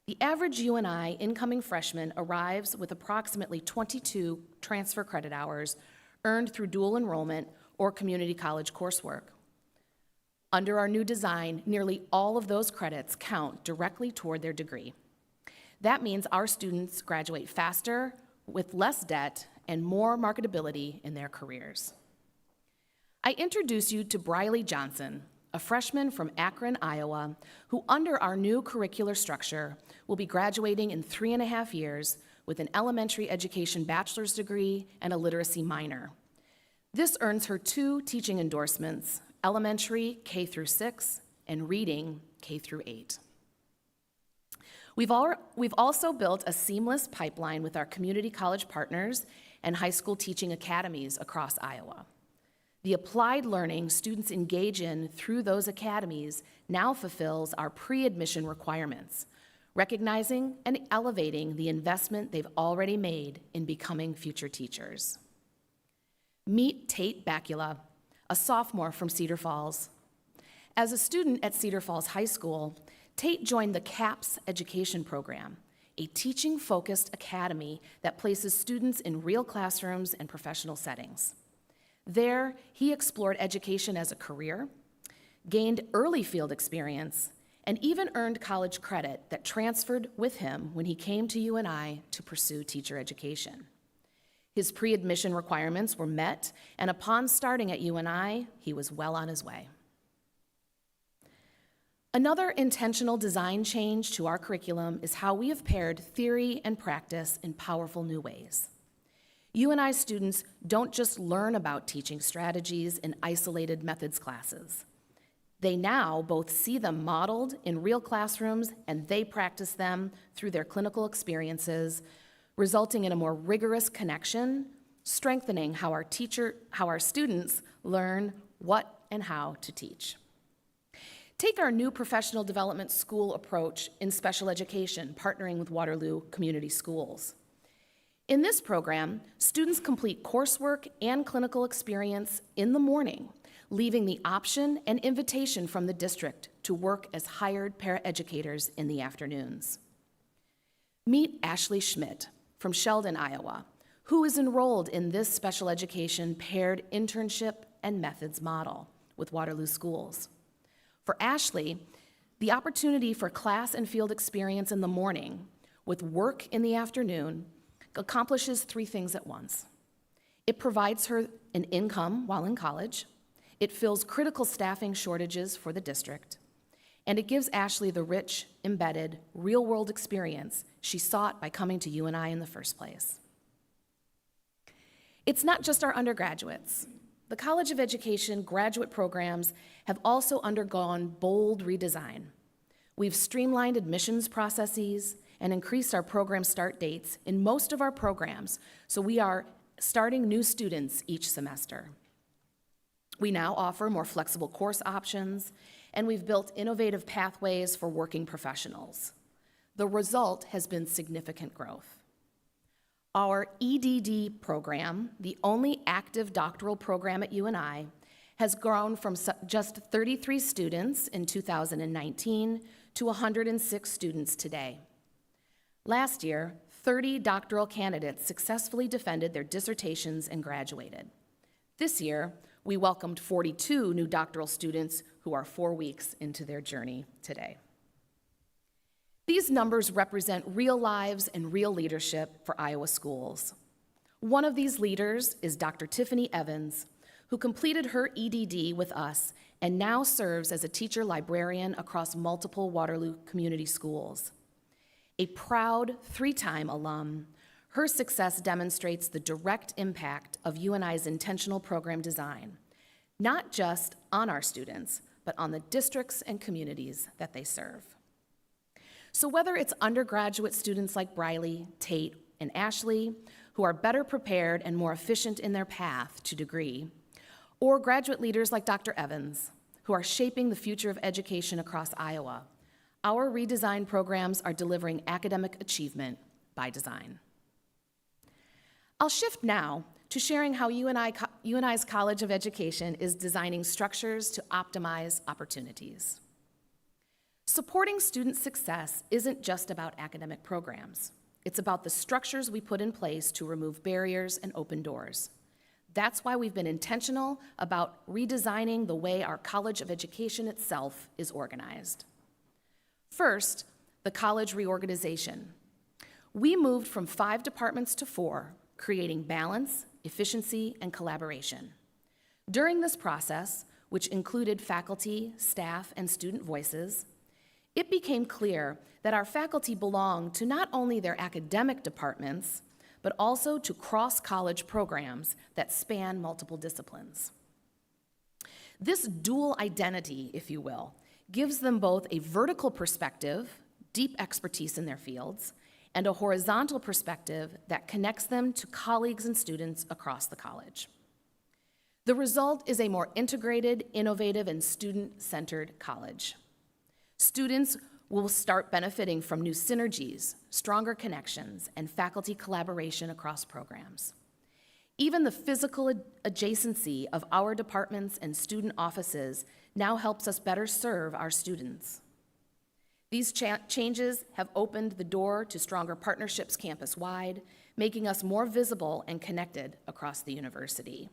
The average UNI incoming freshman arrives with approximately 22 transfer credit hours earned through dual enrollment or community college coursework. Under our new design, nearly all of those credits count directly toward their degree. That means our students graduate faster, with less debt, and more marketability in their careers. I introduce you to Briley Johnson, a freshman from Akron, Iowa, who under our new curricular structure will be graduating in 3.5 years with an elementary education bachelor's degree and a literacy minor. This earns her 2 teaching endorsements, elementary K through 6 and reading K through 8. We've also built a seamless pipeline with our community college partners and high school teaching academies across Iowa. The applied learning students engage in through those academies now fulfills our pre-admission requirements, recognizing and elevating the investment they've already made in becoming future teachers. Meet Tate Bakula, a sophomore from Cedar Falls. As a student at Cedar Falls High School, Tate joined the CAPS education program, a teaching-focused academy that places students in real classrooms and professional settings. There, he explored education as a career, gained early field experience, and even earned college credit that transferred with him when he came to UNI to pursue teacher education. His pre-admission requirements were met, and upon starting at UNI, he was well on his way. Another intentional design change to our curriculum is how we have paired theory and practice in powerful new ways. UNI students don't just learn about teaching strategies in isolated methods classes. They now both see them modeled in real classrooms and they practice them through their clinical experiences, resulting in a more rigorous connection strengthening how our students learn what and how to teach. Take our new professional development school approach in special education, partnering with Waterloo Community Schools. In this program, students complete coursework and clinical experience in the morning, leaving the option and invitation from the district to work as hired paraeducators in the afternoons. Meet Ashley Schmidt from Sheldon, Iowa, who is enrolled in this special education paired internship and methods model with Waterloo Schools. For Ashley, the opportunity for class and field experience in the morning with work in the afternoon accomplishes 3 things at once. It provides her an income while in college, it fills critical staffing shortages for the district, and it gives Ashley the rich, embedded, real-world experience she sought by coming to UNI in the first place. It's not just our undergraduates. The College of Education graduate programs have also undergone bold redesign. We've streamlined admissions processes and increased our program start dates in most of our programs, so we are starting new students each semester. We now offer more flexible course options, and we've built innovative pathways for working professionals. The result has been significant growth. Our EDD program, the only active doctoral program at UNI, has grown from just 33 students in 2019 to 106 students today. Last year, 30 doctoral candidates successfully defended their dissertations and graduated. This year, we welcomed 42 new doctoral students who are 4 weeks into their journey today. These numbers represent real lives and real leadership for Iowa schools. One of these leaders is Dr. Tiffany Evans, who completed her EDD with us and now serves as a teacher librarian across multiple Waterloo Community Schools. A proud 3-time alum, her success demonstrates the direct impact of UNI's intentional program design, not just on our students, but on the districts and communities that they serve. So whether it's undergraduate students like Briley, Tate, and Ashley, who are better prepared and more efficient in their path to degree, or graduate leaders like Dr. Evans, who are shaping the future of education across Iowa, our redesigned programs are delivering academic achievement by design. I'll shift now to sharing how UNI's College of Education is designing structures to optimize opportunities. Supporting student success isn't just about academic programs. It's about the structures we put in place to remove barriers and open doors. That's why we've been intentional about redesigning the way our College of Education itself is organized. First, the college reorganization. We moved from 5 departments to 4, creating balance, efficiency, and collaboration. During this process, which included faculty, staff, and student voices, it became clear that our faculty belong to not only their academic departments, but also to cross-college programs that span multiple disciplines. This dual identity, if you will, gives them both a vertical perspective, deep expertise in their fields, and a horizontal perspective that connects them to colleagues and students across the college. The result is a more integrated, innovative, and student-centered college. Students will start benefiting from new synergies, stronger connections, and faculty collaboration across programs. Even the physical adjacency of our departments and student offices now helps us better serve our students. These changes have opened the door to stronger partnerships campus-wide, making us more visible and connected across the university.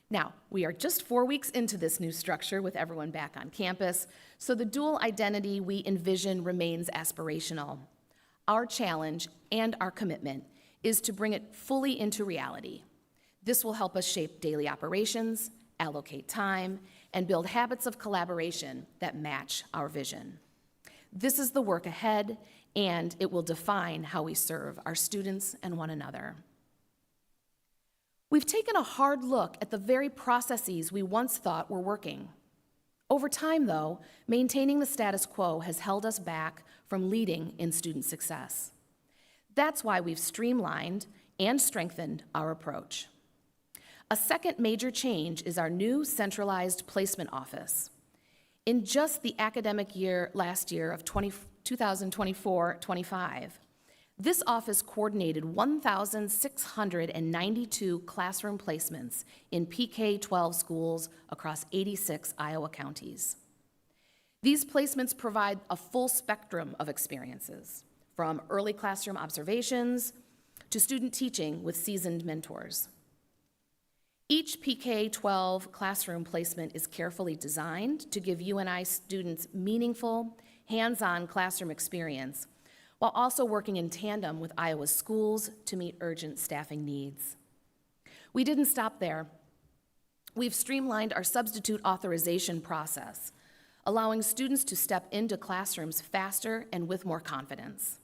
Now, we are just 4 weeks into this new structure with everyone back on campus, so the dual identity we envision remains aspirational. Our challenge and our commitment is to bring it fully into reality. This will help us shape daily operations, allocate time, and build habits of collaboration that match our vision. This is the work ahead, and it will define how we serve our students and one another. We've taken a hard look at the very processes we once thought were working. Over time, though, maintaining the status quo has held us back from leading in student success. That's why we've streamlined and strengthened our approach. A second major change is our new centralized placement office. In just the academic year last year of 2024-25, this office coordinated 1,692 classroom placements in PK-12 schools across 86 Iowa counties. These placements provide a full spectrum of experiences, from early classroom observations to student teaching with seasoned mentors. Each PK-12 classroom placement is carefully designed to give UNI students meaningful, hands-on classroom experience, while also working in tandem with Iowa's schools to meet urgent staffing needs. We didn't stop there. We've streamlined our substitute authorization process, allowing students to step into classrooms faster and with more confidence.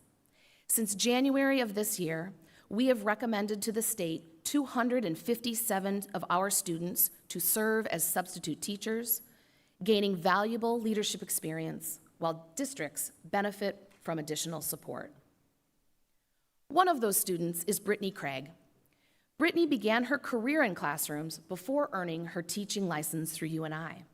Since January of this year, we have recommended to the state 257 of our students to serve as substitute teachers, gaining valuable leadership experience, while districts benefit from additional support. One of those students is Brittany Craig. Brittany began her career in classrooms before earning her teaching license through UNI.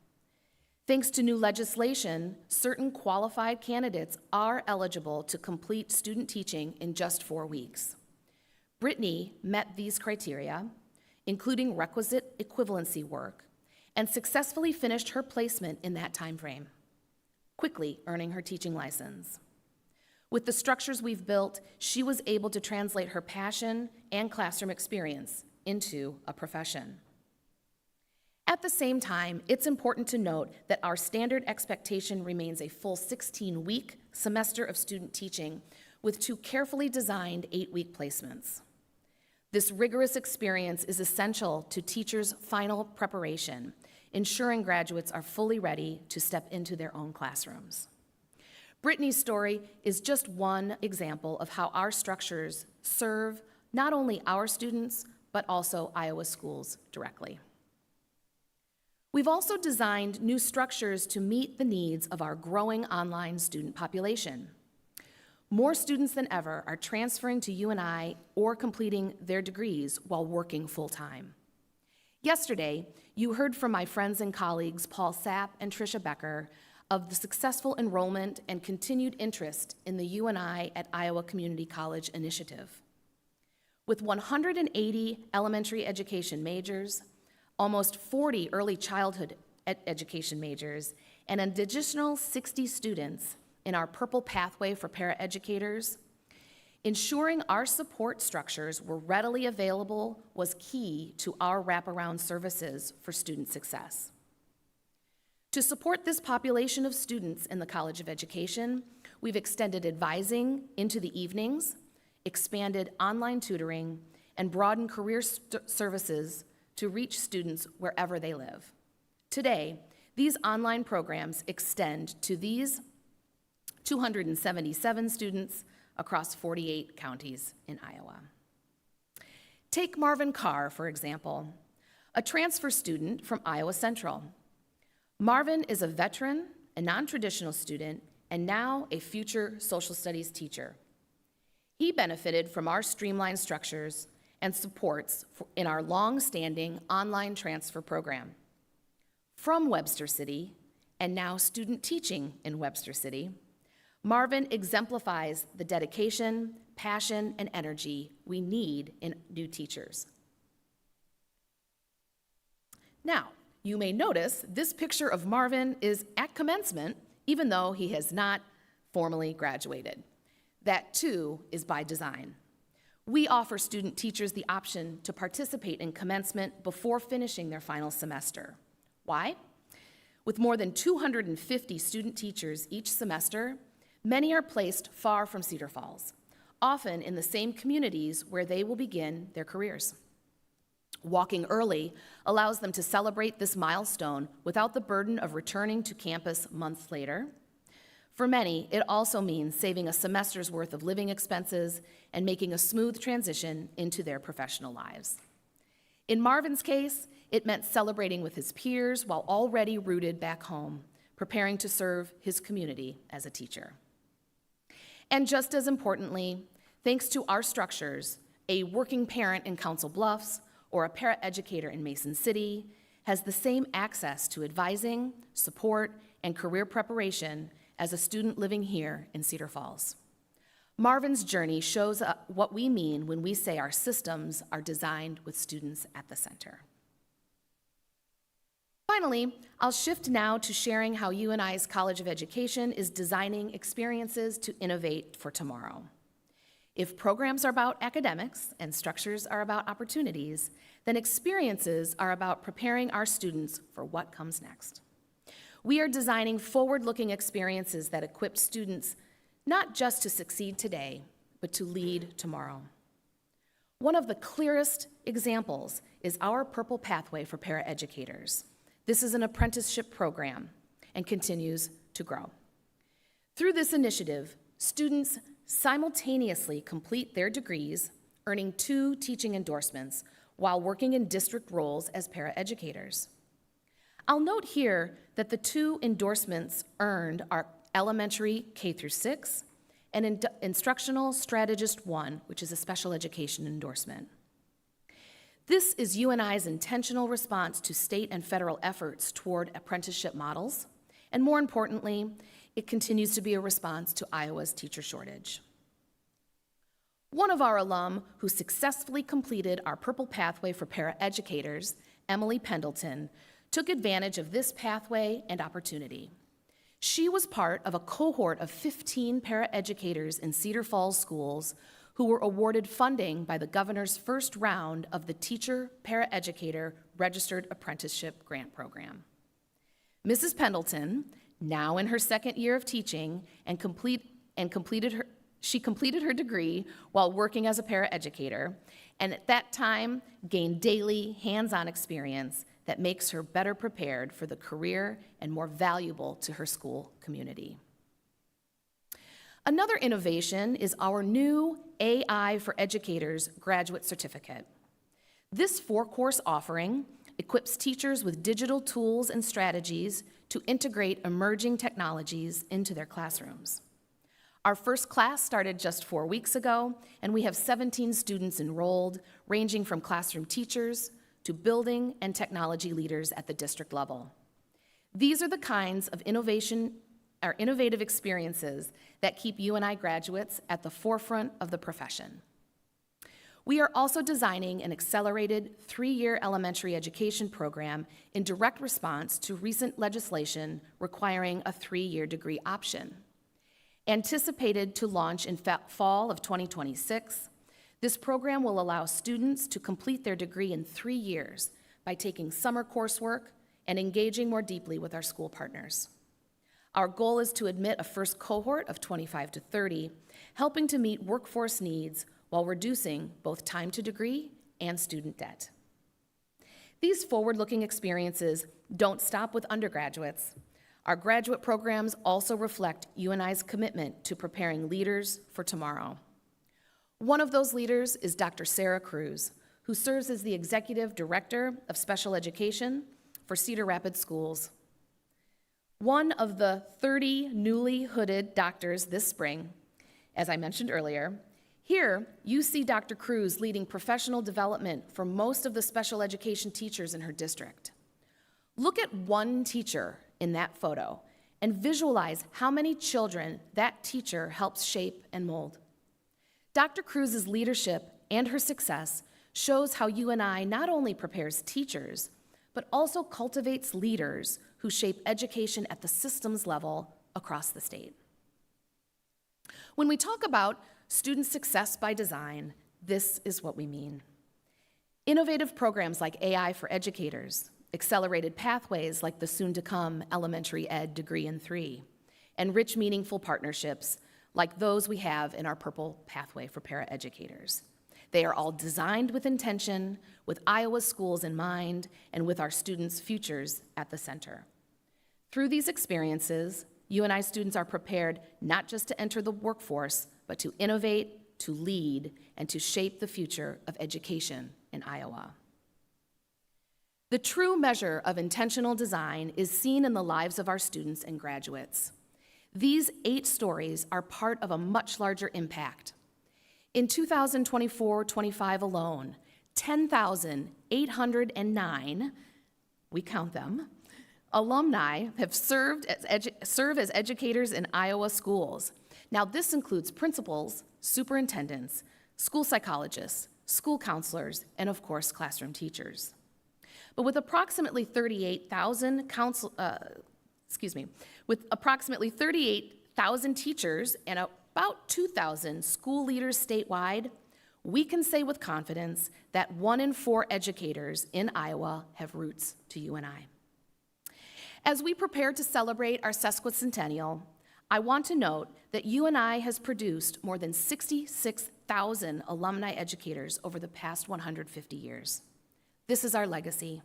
Thanks to new legislation, certain qualified candidates are eligible to complete student teaching in just 4 weeks. Brittany met these criteria, including requisite equivalency work, and successfully finished her placement in that time frame, quickly earning her teaching license. With the structures we've built, she was able to translate her passion and classroom experience into a profession. At the same time, it's important to note that our standard expectation remains a full 16-week semester of student teaching with 2 carefully designed 8-week placements. This rigorous experience is essential to teachers' final preparation, ensuring graduates are fully ready to step into their own classrooms. Brittany's story is just one example of how our structures serve not only our students, but also Iowa schools directly. We've also designed new structures to meet the needs of our growing online student population. More students than ever are transferring to UNI or completing their degrees while working full-time. Yesterday, you heard from my friends and colleagues Paul Sapp and Tricia Becker of the successful enrollment and continued interest in the UNI at Iowa Community College initiative. With 180 elementary education majors, almost 40 early childhood education majors, and an additional 60 students in our Purple Pathway for paraeducators, ensuring our support structures were readily available was key to our wraparound services for student success. To support this population of students in the College of Education, we've extended advising into the evenings, expanded online tutoring, and broadened career services to reach students wherever they live. Today, these online programs extend to these 277 students across 48 counties in Iowa. Take Marvin Carr, for example, a transfer student from Iowa Central. Marvin is a veteran, a non-traditional student, and now a future social studies teacher. He benefited from our streamlined structures and supports in our long-standing online transfer program. From Webster City, and now student teaching in Webster City, Marvin exemplifies the dedication, passion, and energy we need in new teachers. Now, you may notice this picture of Marvin is at commencement, even though he has not formally graduated. That, too, is by design. We offer student teachers the option to participate in commencement before finishing their final semester. Why? With more than 250 student teachers each semester, many are placed far from Cedar Falls, often in the same communities where they will begin their careers. Walking early allows them to celebrate this milestone without the burden of returning to campus months later. For many, it also means saving a semester's worth of living expenses and making a smooth transition into their professional lives. In Marvin's case, it meant celebrating with his peers while already rooted back home, preparing to serve his community as a teacher. And just as importantly, thanks to our structures a working parent in Council Bluffs, or a paraeducator in Mason City has the same access to advising, support, and career preparation as a student living here in Cedar Falls. Marvin's journey shows what we mean when we say our systems are designed with students at the center. Finally, I'll shift now to sharing how UNI's College of Education is designing experiences to innovate for tomorrow. If programs are about academics and structures are about opportunities, then experiences are about preparing our students for what comes next. We are designing forward-looking experiences that equip students not just to succeed today, but to lead tomorrow. One of the clearest examples is our Purple Pathway for Paraeducators. This is an apprenticeship program and continues to grow. Through this initiative, students simultaneously complete their degrees, earning 2 teaching endorsements while working in district roles as paraeducators. I'll note here that the 2 endorsements earned are elementary K through 6 and Instructional Strategist 1, which is a special education endorsement. This is UNI's intentional response to state and federal efforts toward apprenticeship models, and more importantly, it continues to be a response to Iowa's teacher shortage. One of our alum who successfully completed our Purple Pathway for Paraeducators, Emily Pendleton, took advantage of this pathway and opportunity. She was part of a cohort of 15 paraeducators in Cedar Falls schools who were awarded funding by the governor's first round of the Teacher Paraeducator Registered Apprenticeship Grant Program. Mrs. Pendleton, now in her 2nd year of teaching, she completed her degree while working as a paraeducator, and at that time gained daily hands-on experience that makes her better prepared for the career and more valuable to her school community. Another innovation is our new AI for Educators graduate certificate. This 4-course offering equips teachers with digital tools and strategies to integrate emerging technologies into their classrooms. Our first class started just 4 weeks ago, and we have 17 students enrolled, ranging from classroom teachers to building and technology leaders at the district level. These are the kinds of innovative experiences that keep UNI graduates at the forefront of the profession. We are also designing an accelerated 3-year elementary education program in direct response to recent legislation requiring a 3-year degree option. Anticipated to launch in fall of 2026, this program will allow students to complete their degree in 3 years by taking summer coursework and engaging more deeply with our school partners. Our goal is to admit a first cohort of 25 to 30, helping to meet workforce needs while reducing both time to degree and student debt. These forward-looking experiences don't stop with undergraduates. Our graduate programs also reflect UNI's commitment to preparing leaders for tomorrow. One of those leaders is Dr. Sarah Cruz, who serves as the Executive Director of Special Education for Cedar Rapids Schools. One of the 30 newly hooded doctors this spring, as I mentioned earlier. Here, you see Dr. Cruz leading professional development for most of the special education teachers in her district. Look at one teacher in that photo and visualize how many children that teacher helps shape and mold. Dr. Cruz's leadership and her success shows how UNI not only prepares teachers, but also cultivates leaders who shape education at the systems level across the state. When we talk about student success by design, this is what we mean. Innovative programs like AI for Educators, accelerated pathways like the soon-to-come Elementary Ed Degree in 3, and rich, meaningful partnerships like those we have in our Purple Pathway for Paraeducators. They are all designed with intention, with Iowa schools in mind, and with our students' futures at the center. Through these experiences, UNI students are prepared not just to enter the workforce, but to innovate, to lead, and to shape the future of education in Iowa. The true measure of intentional design is seen in the lives of our students and graduates. These 8 stories are part of a much larger impact. In 2024-25 alone, 10,809, we count them, alumni have serve as educators in Iowa schools. Now, this includes principals, superintendents, school psychologists, school counselors, and of course, classroom teachers. But with approximately 38,000 teachers and about 2,000 school leaders statewide, we can say with confidence that 1 in 4 educators in Iowa have roots to UNI. As we prepare to celebrate our sesquicentennial, I want to note that UNI has produced more than 66,000 alumni educators over the past 150 years. This is our legacy.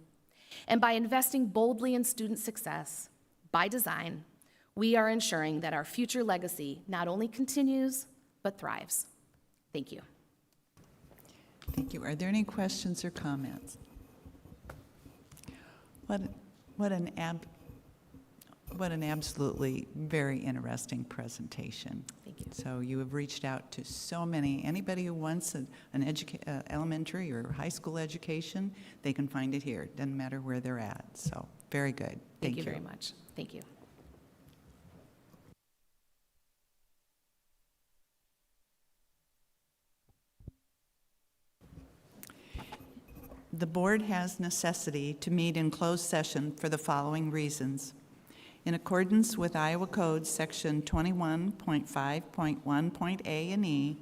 And by investing boldly in student success, by design, we are ensuring that our future legacy not only continues, but thrives. Thank you. Thank you. Are there any questions or comments? What an absolutely very interesting presentation. Thank you. So you have reached out to so many, anybody who wants an elementary or high school education, they can find it here. Doesn't matter where they're at. So very good. Thank you very much. Thank you. The board has necessity to meet in closed session for the following reasons. In accordance with Iowa Code Section 21.5.1.a and e,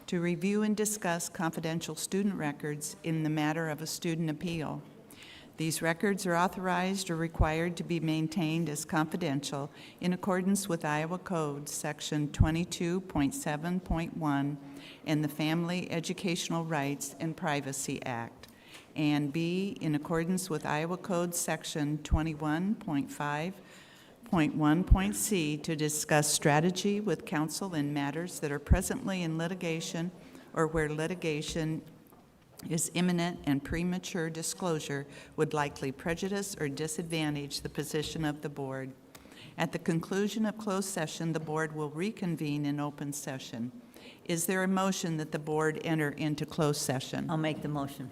to review and discuss confidential student records in the matter of a student appeal. These records are authorized or required to be maintained as confidential in accordance with Iowa Code Section 22.7.1 and the Family Educational Rights and Privacy Act. And B, in accordance with Iowa Code Section 21.5.1.c, to discuss strategy with counsel in matters that are presently in litigation or where litigation is imminent and premature disclosure would likely prejudice or disadvantage the position of the board. At the conclusion of closed session, the board will reconvene in open session. Is there a motion that the board enter into closed session? I'll make the motion.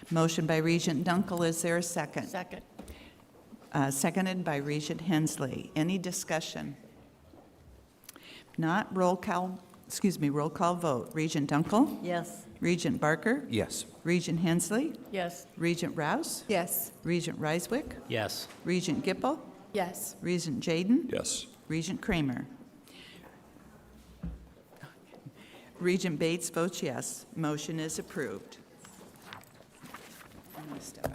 Motion by Regent Dunkel. Is there a second? Second. Seconded by Regent Hensley. Any discussion? Not, roll call vote. Regent Dunkel? Yes. Regent Barker? Yes. Regent Hensley? Yes. Regent Rouse? Yes. Regent Reiswick? Yes. Regent Gipple? Yes. Regent Jaden? Yes. Regent Kramer? Regent Bates votes yes. Motion is approved. I'm going to step out.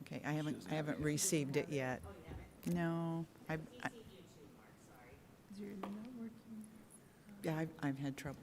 Okay, I haven't received it yet. No, yeah, I've had trouble.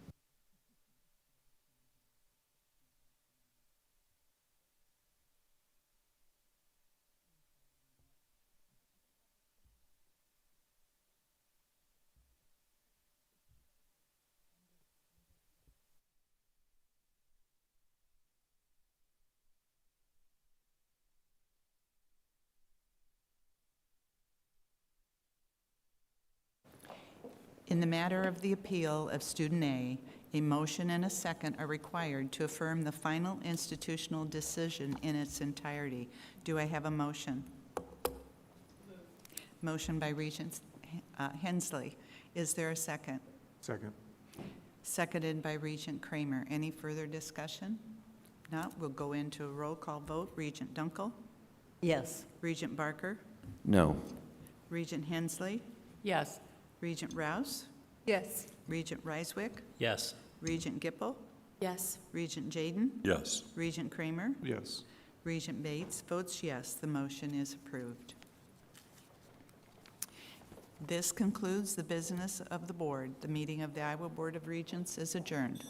In the matter of the appeal of Student A, a motion and a second are required to affirm the final institutional decision in its entirety. Do I have a motion? Motion by Regent Hensley. Is there a second? Second. Seconded by Regent Kramer. Any further discussion? Not, we'll go into a roll call vote. Regent Dunkel? Yes. Regent Barker? No. Regent Hensley? Yes. Regent Rouse? Yes. Regent Reiswick? Yes. Regent Gipple? Yes. Regent Jaden? Yes. Regent Kramer? Yes. Regent Bates votes yes. The motion is approved. This concludes the business of the board. The meeting of the Iowa Board of Regents is adjourned.